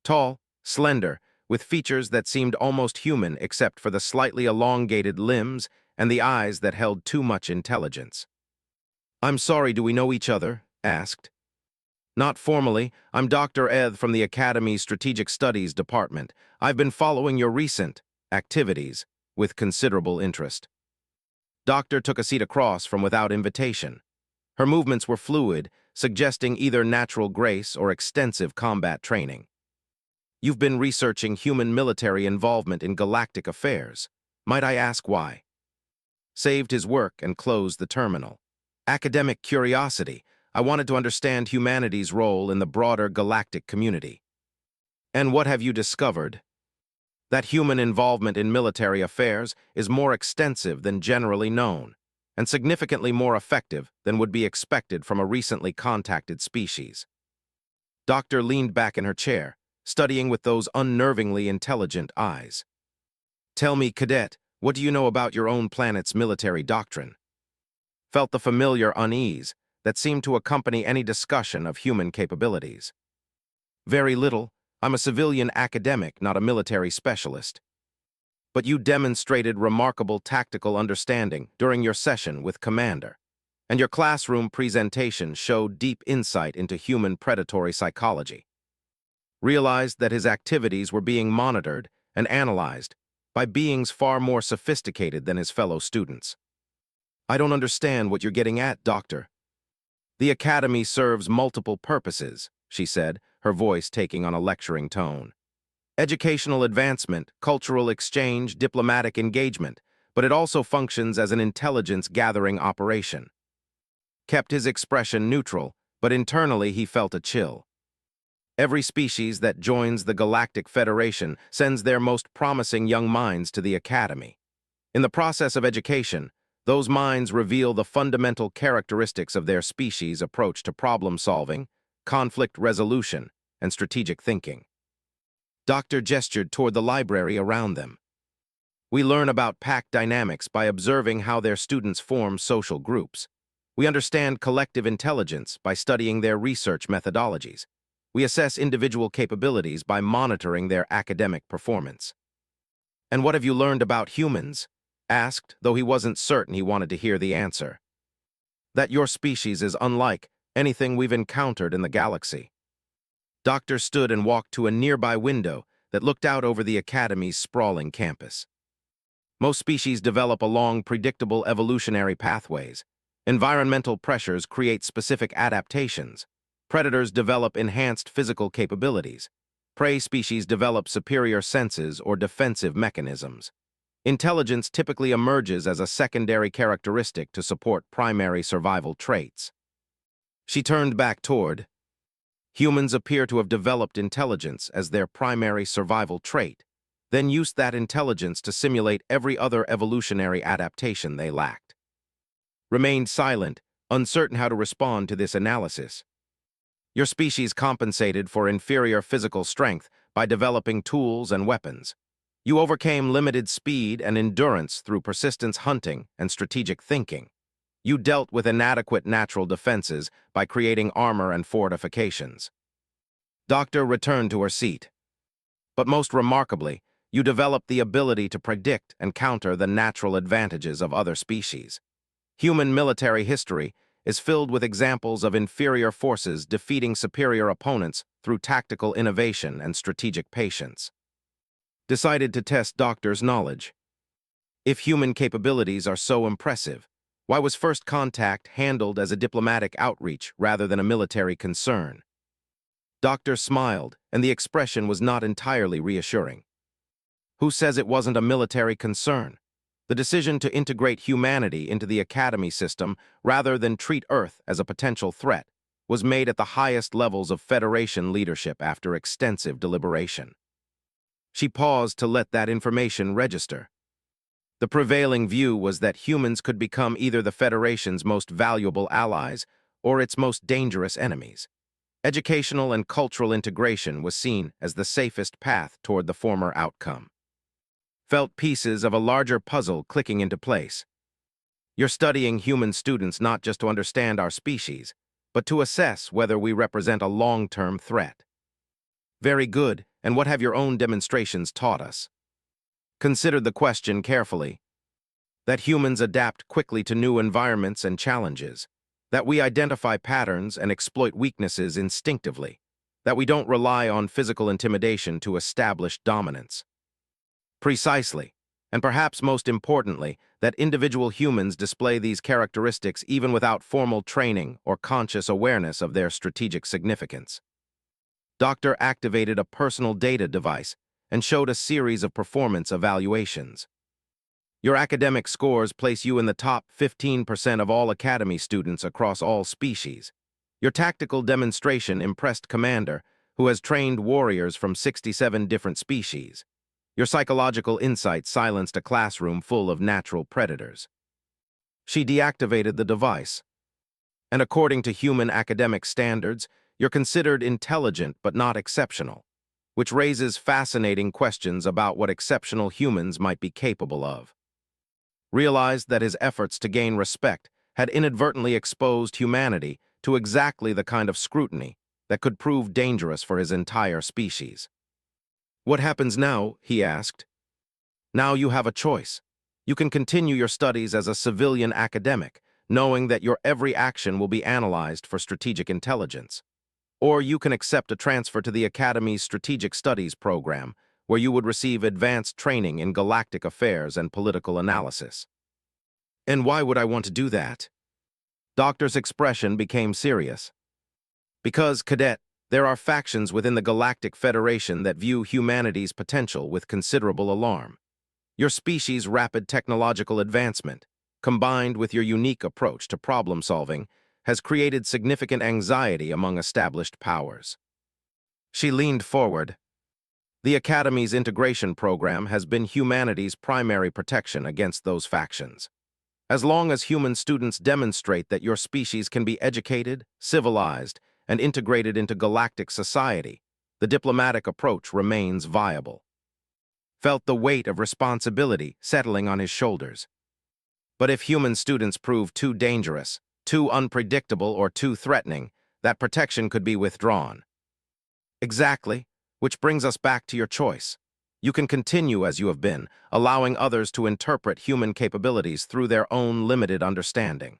Tall, slender, with features that seemed almost human except for the slightly elongated limbs and the eyes that held too much intelligence. "I'm sorry, do we know each other?" asked. "Not formally. I'm Dr. Eth from the Academy's Strategic Studies Department. I've been following your recent activities with considerable interest." Doctor took a seat across from without invitation. Her movements were fluid, suggesting either natural grace or extensive combat training. "You've been researching human military involvement in galactic affairs. Might I ask why?" Saved his work and closed the terminal. "Academic curiosity. I wanted to understand humanity's role in the broader galactic community." "And what have you discovered?" That human involvement in military affairs is more extensive than generally known, and significantly more effective than would be expected from a recently contacted species. Doctor leaned back in her chair, studying with those unnervingly intelligent eyes. Tell me, Cadet, what do you know about your own planet's military doctrine? Felt the familiar unease that seemed to accompany any discussion of human capabilities. Very little. I'm a civilian academic, not a military specialist. But you demonstrated remarkable tactical understanding during your session with Commander, and your classroom presentation showed deep insight into human predatory psychology. Realized that his activities were being monitored and analyzed by beings far more sophisticated than his fellow students. I don't understand what you're getting at, Doctor. The Academy serves multiple purposes, she said, her voice taking on a lecturing tone. Educational advancement, cultural exchange, diplomatic engagement, but it also functions as an intelligence-gathering operation. Kept his expression neutral, but internally he felt a chill. Every species that joins the Galactic Federation sends their most promising young minds to the Academy. In the process of education, those minds reveal the fundamental characteristics of their species' approach to problem-solving, conflict resolution, and strategic thinking. Doctor gestured toward the library around them. We learn about pack dynamics by observing how their students form social groups. We understand collective intelligence by studying their research methodologies. We assess individual capabilities by monitoring their academic performance. And what have you learned about humans? Asked, though he wasn't certain he wanted to hear the answer. That your species is unlike anything we've encountered in the galaxy. Doctor stood and walked to a nearby window that looked out over the Academy's sprawling campus. Most species develop along predictable evolutionary pathways. Environmental pressures create specific adaptations. Predators develop enhanced physical capabilities. Prey species develop superior senses or defensive mechanisms. Intelligence typically emerges as a secondary characteristic to support primary survival traits. She turned back toward. Humans appear to have developed intelligence as their primary survival trait, then used that intelligence to simulate every other evolutionary adaptation they lacked. Remained silent, uncertain how to respond to this analysis. Your species compensated for inferior physical strength by developing tools and weapons. You overcame limited speed and endurance through persistence hunting and strategic thinking. You dealt with inadequate natural defenses by creating armor and fortifications. Doctor returned to her seat. But most remarkably, you developed the ability to predict and counter the natural advantages of other species. Human military history is filled with examples of inferior forces defeating superior opponents through tactical innovation and strategic patience. Decided to test Doctor's knowledge. If human capabilities are so impressive, why was first contact handled as a diplomatic outreach rather than a military concern? Doctor smiled, and the expression was not entirely reassuring. Who says it wasn't a military concern? The decision to integrate humanity into the Academy system rather than treat Earth as a potential threat was made at the highest levels of Federation leadership after extensive deliberation. She paused to let that information register. The prevailing view was that humans could become either the Federation's most valuable allies or its most dangerous enemies. Educational and cultural integration was seen as the safest path toward the former outcome. Felt pieces of a larger puzzle clicking into place. You're studying human students not just to understand our species, but to assess whether we represent a long-term threat. Very good, and what have your own demonstrations taught us? Consider the question carefully. That humans adapt quickly to new environments and challenges. That we identify patterns and exploit weaknesses instinctively. That we don't rely on physical intimidation to establish dominance. Precisely, and perhaps most importantly, that individual humans display these characteristics even without formal training or conscious awareness of their strategic significance. Doctor activated a personal data device and showed a series of performance evaluations. Your academic scores place you in the top 15% of all Academy students across all species. Your tactical demonstration impressed Commander, who has trained warriors from 67 different species. Your psychological insight silenced a classroom full of natural predators. She deactivated the device. And according to human academic standards, you're considered intelligent but not exceptional, which raises fascinating questions about what exceptional humans might be capable of. Realized that his efforts to gain respect had inadvertently exposed humanity to exactly the kind of scrutiny that could prove dangerous for his entire species. What happens now? He asked. Now you have a choice. You can continue your studies as a civilian academic, knowing that your every action will be analyzed for strategic intelligence. Or you can accept a transfer to the Academy's Strategic Studies program, where you would receive advanced training in galactic affairs and political analysis. And why would I want to do that? Doctor's expression became serious. Because, Cadet, there are factions within the Galactic Federation that view humanity's potential with considerable alarm. Your species' rapid technological advancement, combined with your unique approach to problem-solving, has created significant anxiety among established powers. She leaned forward. The Academy's integration program has been humanity's primary protection against those factions. As long as human students demonstrate that your species can be educated, civilized, and integrated into galactic society, the diplomatic approach remains viable. Felt the weight of responsibility settling on his shoulders. But if human students prove too dangerous, too unpredictable, or too threatening, that protection could be withdrawn. Exactly, which brings us back to your choice. You can continue as you have been, allowing others to interpret human capabilities through their own limited understanding.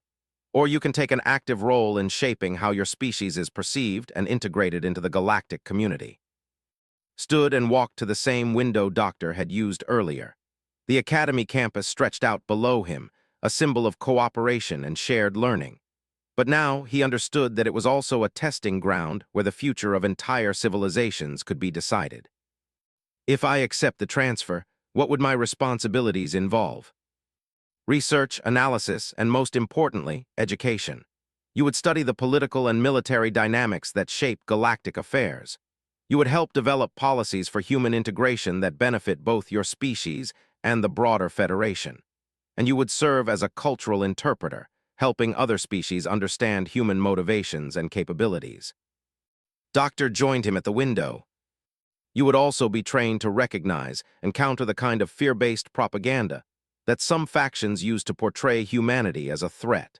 Or you can take an active role in shaping how your species is perceived and integrated into the galactic community. Stood and walked to the same window Doctor had used earlier. The Academy campus stretched out below him, a symbol of cooperation and shared learning. But now he understood that it was also a testing ground where the future of entire civilizations could be decided. If I accept the transfer, what would my responsibilities involve? Research, analysis, and most importantly, education. You would study the political and military dynamics that shape galactic affairs. You would help develop policies for human integration that benefit both your species and the broader Federation. And you would serve as a cultural interpreter, helping other species understand human motivations and capabilities. Doctor joined him at the window. You would also be trained to recognize and counter the kind of fear-based propaganda that some factions use to portray humanity as a threat.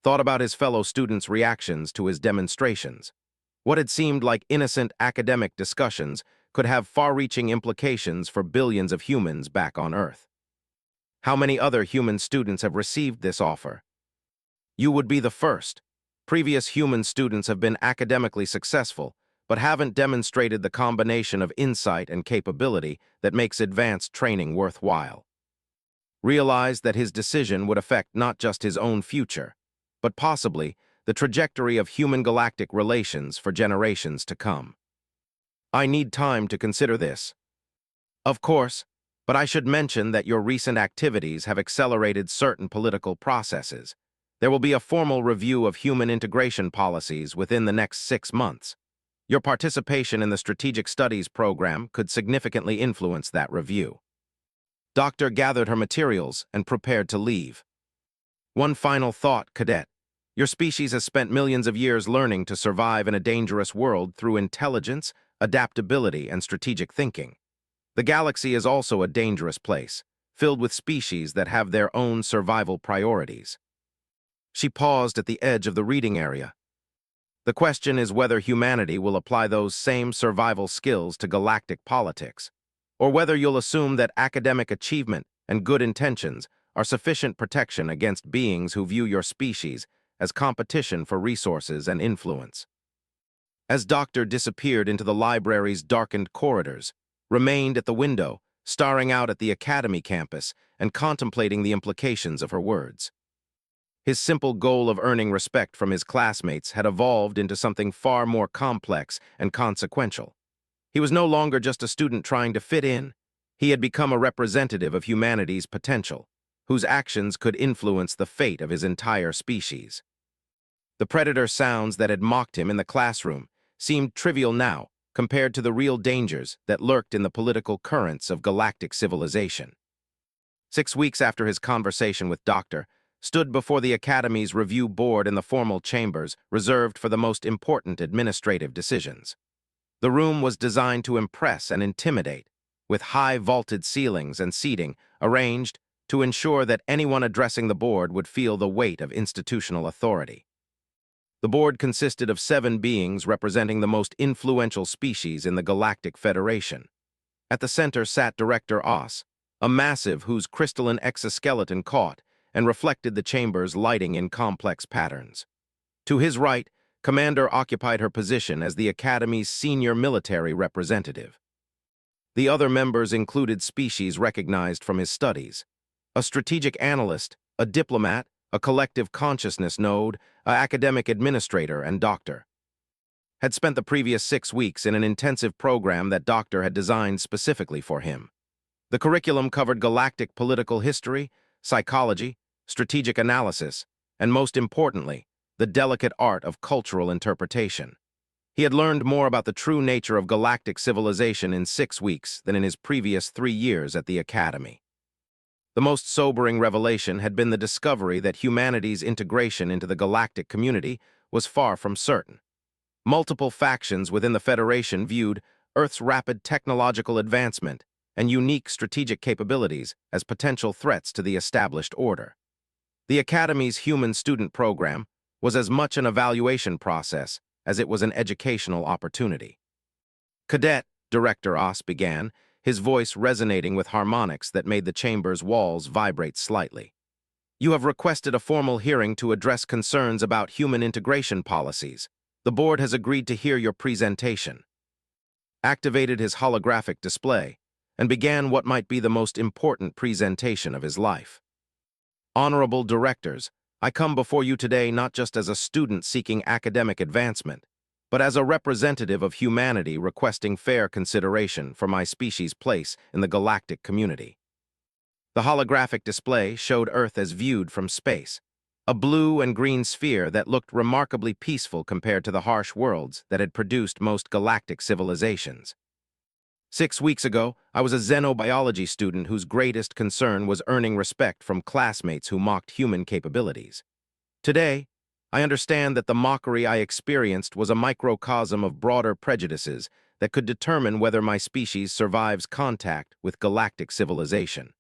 Thought about his fellow students' reactions to his demonstrations. What had seemed like innocent academic discussions could have far-reaching implications for billions of humans back on Earth. How many other human students have received this offer? You would be the first. Previous human students have been academically successful, but haven't demonstrated the combination of insight and capability that makes advanced training worthwhile. Realized that his decision would affect not just his own future, but possibly the trajectory of human-galactic relations for generations to come. I need time to consider this. Of course, but I should mention that your recent activities have accelerated certain political processes. There will be a formal review of human integration policies within the next 6 months. Your participation in the Strategic Studies program could significantly influence that review. Doctor gathered her materials and prepared to leave. One final thought, Cadet. Your species has spent millions of years learning to survive in a dangerous world through intelligence, adaptability, and strategic thinking. The galaxy is also a dangerous place, filled with species that have their own survival priorities. She paused at the edge of the reading area. The question is whether humanity will apply those same survival skills to galactic politics, or whether you'll assume that academic achievement and good intentions are sufficient protection against beings who view your species as competition for resources and influence. As Doctor disappeared into the library's darkened corridors, remained at the window, staring out at the Academy campus and contemplating the implications of her words. His simple goal of earning respect from his classmates had evolved into something far more complex and consequential. He was no longer just a student trying to fit in. He had become a representative of humanity's potential, whose actions could influence the fate of his entire species. The predator sounds that had mocked him in the classroom seemed trivial now, compared to the real dangers that lurked in the political currents of galactic civilization. 6 weeks after his conversation with Doctor, stood before the Academy's review board in the formal chambers reserved for the most important administrative decisions. The room was designed to impress and intimidate, with high vaulted ceilings and seating arranged to ensure that anyone addressing the board would feel the weight of institutional authority. The board consisted of 7 beings representing the most influential species in the Galactic Federation. At the center sat Director Oss, a massive whose crystalline exoskeleton caught and reflected the chamber's lighting in complex patterns. To his right, Commander occupied her position as the Academy's senior military representative. The other members included species recognized from his studies: a strategic analyst, a diplomat, a collective consciousness node, an academic administrator, and Doctor. Had spent the previous 6 weeks in an intensive program that Doctor had designed specifically for him. The curriculum covered galactic political history, psychology, strategic analysis, and most importantly, the delicate art of cultural interpretation. He had learned more about the true nature of galactic civilization in 6 weeks than in his previous 3 years at the Academy. The most sobering revelation had been the discovery that humanity's integration into the galactic community was far from certain. Multiple factions within the Federation viewed Earth's rapid technological advancement and unique strategic capabilities as potential threats to the established order. The Academy's human student program was as much an evaluation process as it was an educational opportunity. "Cadet," Director Oss began, his voice resonating with harmonics that made the chamber's walls vibrate slightly. "You have requested a formal hearing to address concerns about human integration policies. The board has agreed to hear your presentation." Activated his holographic display and began what might be the most important presentation of his life. "Honorable directors, I come before you today not just as a student seeking academic advancement, but as a representative of humanity requesting fair consideration for my species' place in the galactic community." The holographic display showed Earth as viewed from space, a blue and green sphere that looked remarkably peaceful compared to the harsh worlds that had produced most galactic civilizations. 6 weeks ago, I was a xenobiology student whose greatest concern was earning respect from classmates who mocked human capabilities. Today, I understand that the mockery I experienced was a microcosm of broader prejudices that could determine whether my species survives contact with galactic civilization.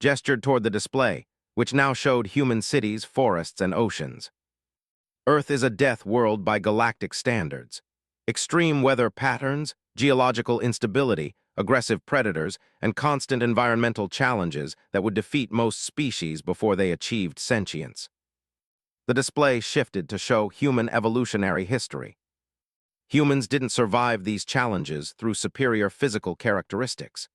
Gestured toward the display, which now showed human cities, forests, and oceans. Earth is a death world by galactic standards. Extreme weather patterns, geological instability, aggressive predators, and constant environmental challenges that would defeat most species before they achieved sentience. The display shifted to show human evolutionary history. Humans didn't survive these challenges through superior physical characteristics.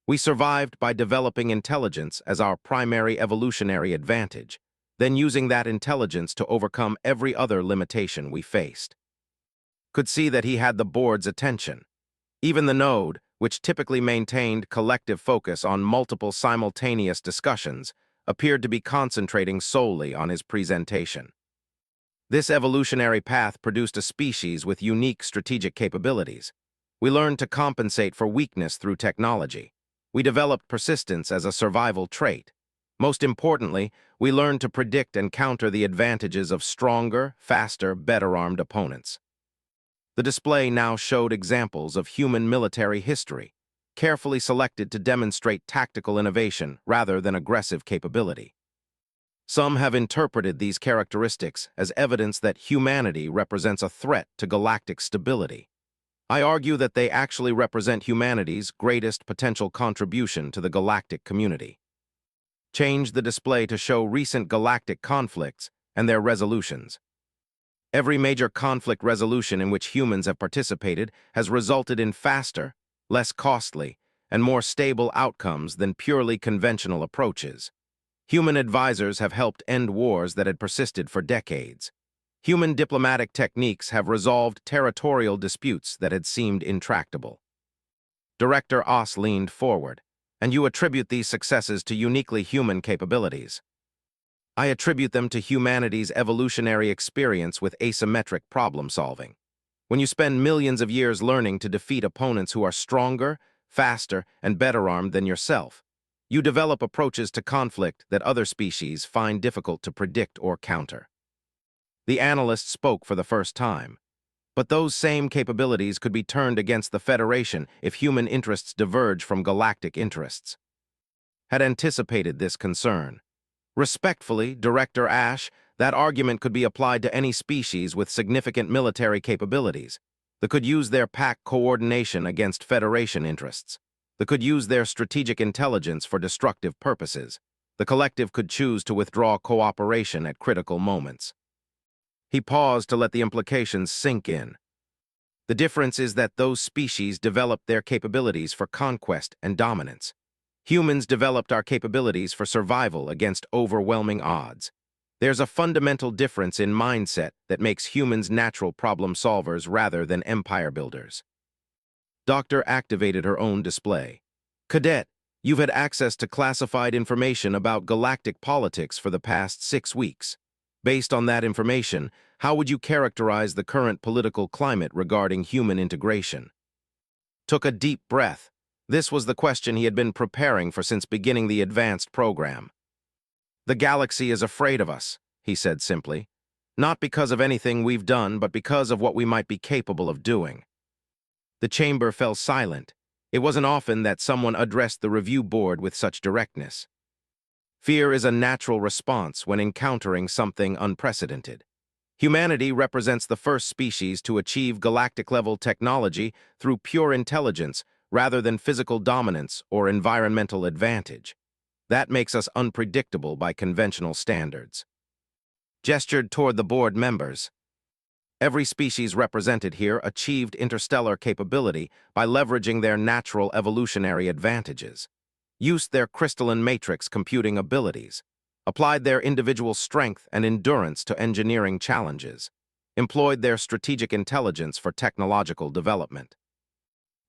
We survived by developing intelligence as our primary evolutionary advantage, then using that intelligence to overcome every other limitation we faced. Could see that he had the board's attention. Even the node, which typically maintained collective focus on multiple simultaneous discussions, appeared to be concentrating solely on his presentation. This evolutionary path produced a species with unique strategic capabilities. We learned to compensate for weakness through technology. We developed persistence as a survival trait. Most importantly, we learned to predict and counter the advantages of stronger, faster, better-armed opponents. The display now showed examples of human military history, carefully selected to demonstrate tactical innovation rather than aggressive capability. Some have interpreted these characteristics as evidence that humanity represents a threat to galactic stability. I argue that they actually represent humanity's greatest potential contribution to the galactic community. Change the display to show recent galactic conflicts and their resolutions. Every major conflict resolution in which humans have participated has resulted in faster, less costly, and more stable outcomes than purely conventional approaches. Human advisors have helped end wars that had persisted for decades. Human diplomatic techniques have resolved territorial disputes that had seemed intractable. Director Oss leaned forward. "And you attribute these successes to uniquely human capabilities." "I attribute them to humanity's evolutionary experience with asymmetric problem-solving." When you spend millions of years learning to defeat opponents who are stronger, faster, and better armed than yourself, you develop approaches to conflict that other species find difficult to predict or counter. The analyst spoke for the first time. But those same capabilities could be turned against the Federation if human interests diverge from galactic interests. Had anticipated this concern. Respectfully, Director Ash, that argument could be applied to any species with significant military capabilities that could use their pack coordination against Federation interests, that could use their strategic intelligence for destructive purposes. The collective could choose to withdraw cooperation at critical moments. He paused to let the implications sink in. The difference is that those species developed their capabilities for conquest and dominance. Humans developed our capabilities for survival against overwhelming odds. There's a fundamental difference in mindset that makes humans natural problem solvers rather than empire builders. Doctor activated her own display. Cadet, you've had access to classified information about galactic politics for the past 6 weeks. Based on that information, how would you characterize the current political climate regarding human integration? Took a deep breath. This was the question he had been preparing for since beginning the advanced program. The galaxy is afraid of us, he said simply. Not because of anything we've done, but because of what we might be capable of doing. The chamber fell silent. It wasn't often that someone addressed the review board with such directness. Fear is a natural response when encountering something unprecedented. Humanity represents the first species to achieve galactic-level technology through pure intelligence rather than physical dominance or environmental advantage. That makes us unpredictable by conventional standards. Gestured toward the board members. Every species represented here achieved interstellar capability by leveraging their natural evolutionary advantages, used their crystalline matrix computing abilities, applied their individual strength and endurance to engineering challenges, employed their strategic intelligence for technological development.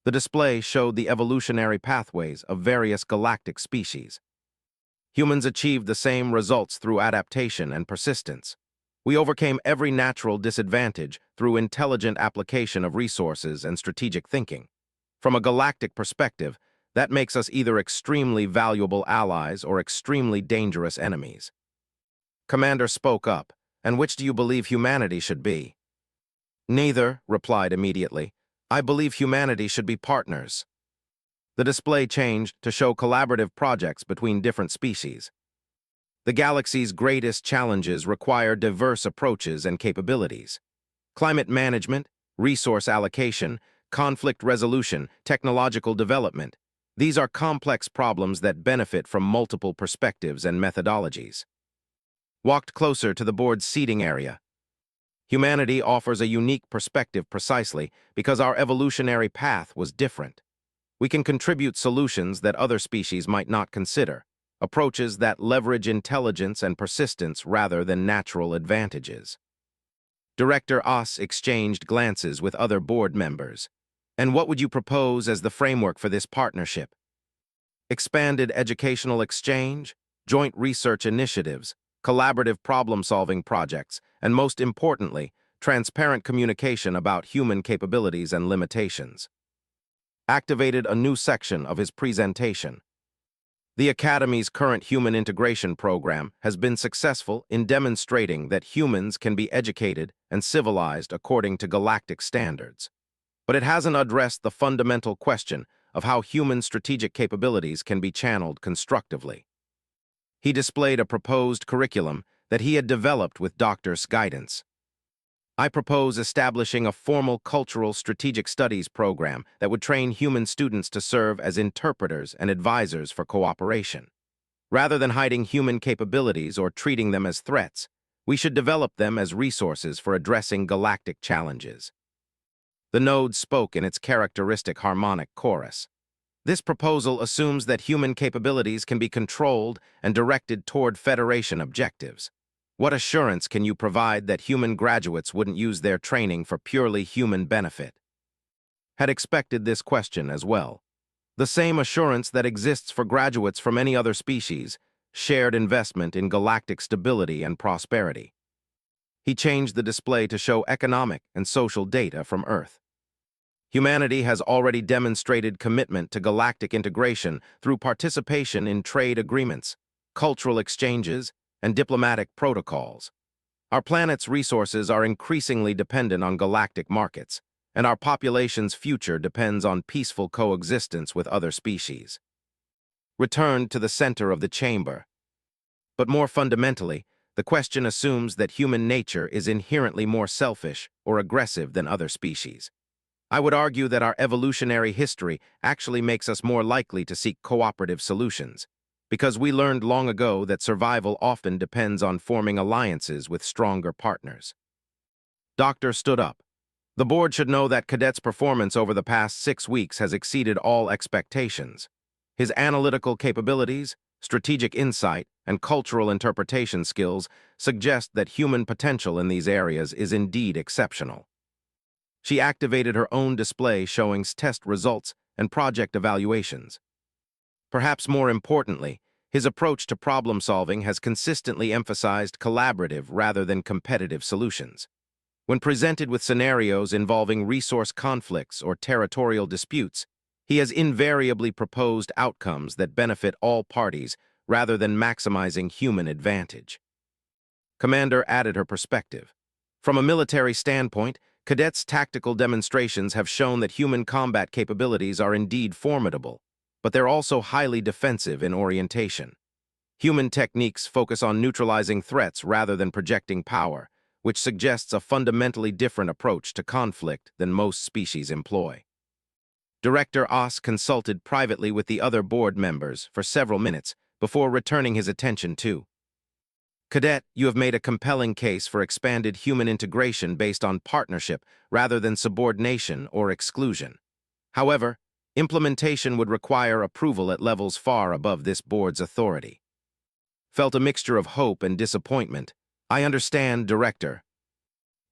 The display showed the evolutionary pathways of various galactic species. Humans achieved the same results through adaptation and persistence. We overcame every natural disadvantage through intelligent application of resources and strategic thinking. From a galactic perspective, that makes us either extremely valuable allies or extremely dangerous enemies. Commander spoke up. And which do you believe humanity should be? Neither, replied immediately. I believe humanity should be partners. The display changed to show collaborative projects between different species. The galaxy's greatest challenges require diverse approaches and capabilities. Climate management, resource allocation, conflict resolution, technological development. These are complex problems that benefit from multiple perspectives and methodologies. Walked closer to the board's seating area. Humanity offers a unique perspective precisely because our evolutionary path was different. We can contribute solutions that other species might not consider, approaches that leverage intelligence and persistence rather than natural advantages. Director Oss exchanged glances with other board members. And what would you propose as the framework for this partnership? Expanded educational exchange, joint research initiatives, collaborative problem-solving projects, and most importantly, transparent communication about human capabilities and limitations. Activated a new section of his presentation. The Academy's current human integration program has been successful in demonstrating that humans can be educated and civilized according to galactic standards. But it hasn't addressed the fundamental question of how human strategic capabilities can be channeled constructively. He displayed a proposed curriculum that he had developed with Doctor's guidance. I propose establishing a formal cultural strategic studies program that would train human students to serve as interpreters and advisors for cooperation. Rather than hiding human capabilities or treating them as threats, we should develop them as resources for addressing galactic challenges. The node spoke in its characteristic harmonic chorus. This proposal assumes that human capabilities can be controlled and directed toward Federation objectives. What assurance can you provide that human graduates wouldn't use their training for purely human benefit? Had expected this question as well. The same assurance that exists for graduates from any other species, shared investment in galactic stability and prosperity. He changed the display to show economic and social data from Earth. Humanity has already demonstrated commitment to galactic integration through participation in trade agreements, cultural exchanges, and diplomatic protocols. Our planet's resources are increasingly dependent on galactic markets, and our population's future depends on peaceful coexistence with other species. Returned to the center of the chamber. But more fundamentally, the question assumes that human nature is inherently more selfish or aggressive than other species. I would argue that our evolutionary history actually makes us more likely to seek cooperative solutions, because we learned long ago that survival often depends on forming alliances with stronger partners. Doctor stood up. The board should know that Cadet's performance over the past 6 weeks has exceeded all expectations. His analytical capabilities, strategic insight, and cultural interpretation skills suggest that human potential in these areas is indeed exceptional. She activated her own display showing test results and project evaluations. Perhaps more importantly, his approach to problem-solving has consistently emphasized collaborative rather than competitive solutions. When presented with scenarios involving resource conflicts or territorial disputes, he has invariably proposed outcomes that benefit all parties rather than maximizing human advantage. Commander added her perspective. From a military standpoint, Cadet's tactical demonstrations have shown that human combat capabilities are indeed formidable, but they're also highly defensive in orientation. Human techniques focus on neutralizing threats rather than projecting power, which suggests a fundamentally different approach to conflict than most species employ. Director Oss consulted privately with the other board members for several minutes before returning his attention to Cadet, you have made a compelling case for expanded human integration based on partnership rather than subordination or exclusion. However, implementation would require approval at levels far above this board's authority. Felt a mixture of hope and disappointment. I understand, Director.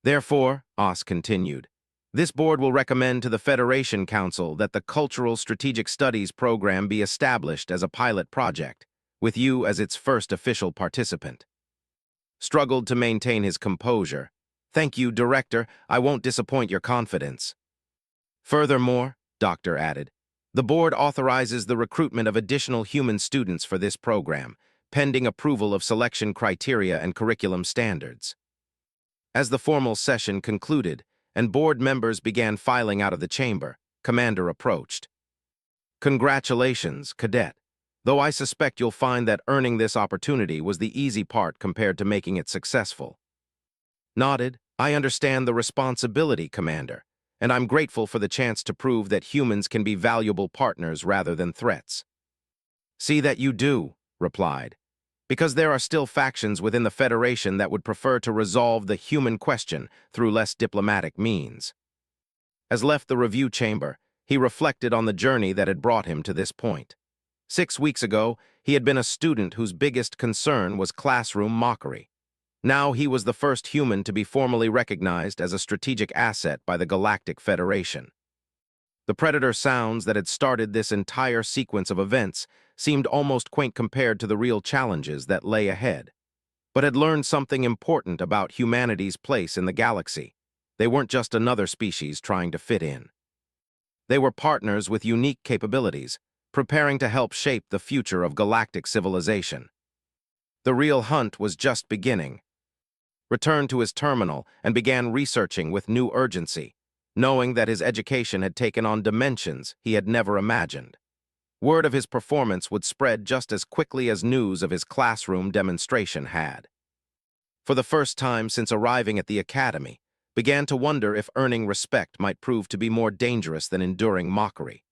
Therefore, Oss continued, this board will recommend to the Federation Council that the Cultural Strategic Studies program be established as a pilot project, with you as its first official participant. Struggled to maintain his composure. Thank you, Director. I won't disappoint your confidence. Furthermore, Doctor added, the board authorizes the recruitment of additional human students for this program, pending approval of selection criteria and curriculum standards. As the formal session concluded and board members began filing out of the chamber, Commander approached. Congratulations, Cadet. Though I suspect you'll find that earning this opportunity was the easy part compared to making it successful. Nodded, I understand the responsibility, Commander, and I'm grateful for the chance to prove that humans can be valuable partners rather than threats. See that you do, replied, because there are still factions within the Federation that would prefer to resolve the human question through less diplomatic means. As left the review chamber, he reflected on the journey that had brought him to this point. 6 weeks ago, he had been a student whose biggest concern was classroom mockery. Now he was the first human to be formally recognized as a strategic asset by the Galactic Federation. The predator sounds that had started this entire sequence of events seemed almost quaint compared to the real challenges that lay ahead, but had learned something important about humanity's place in the galaxy. They weren't just another species trying to fit in. They were partners with unique capabilities, preparing to help shape the future of galactic civilization. The real hunt was just beginning. Returned to his terminal and began researching with new urgency, knowing that his education had taken on dimensions he had never imagined. Word of his performance would spread just as quickly as news of his classroom demonstration had. For the first time since arriving at the academy, began to wonder if earning respect might prove to be more dangerous than enduring mockery.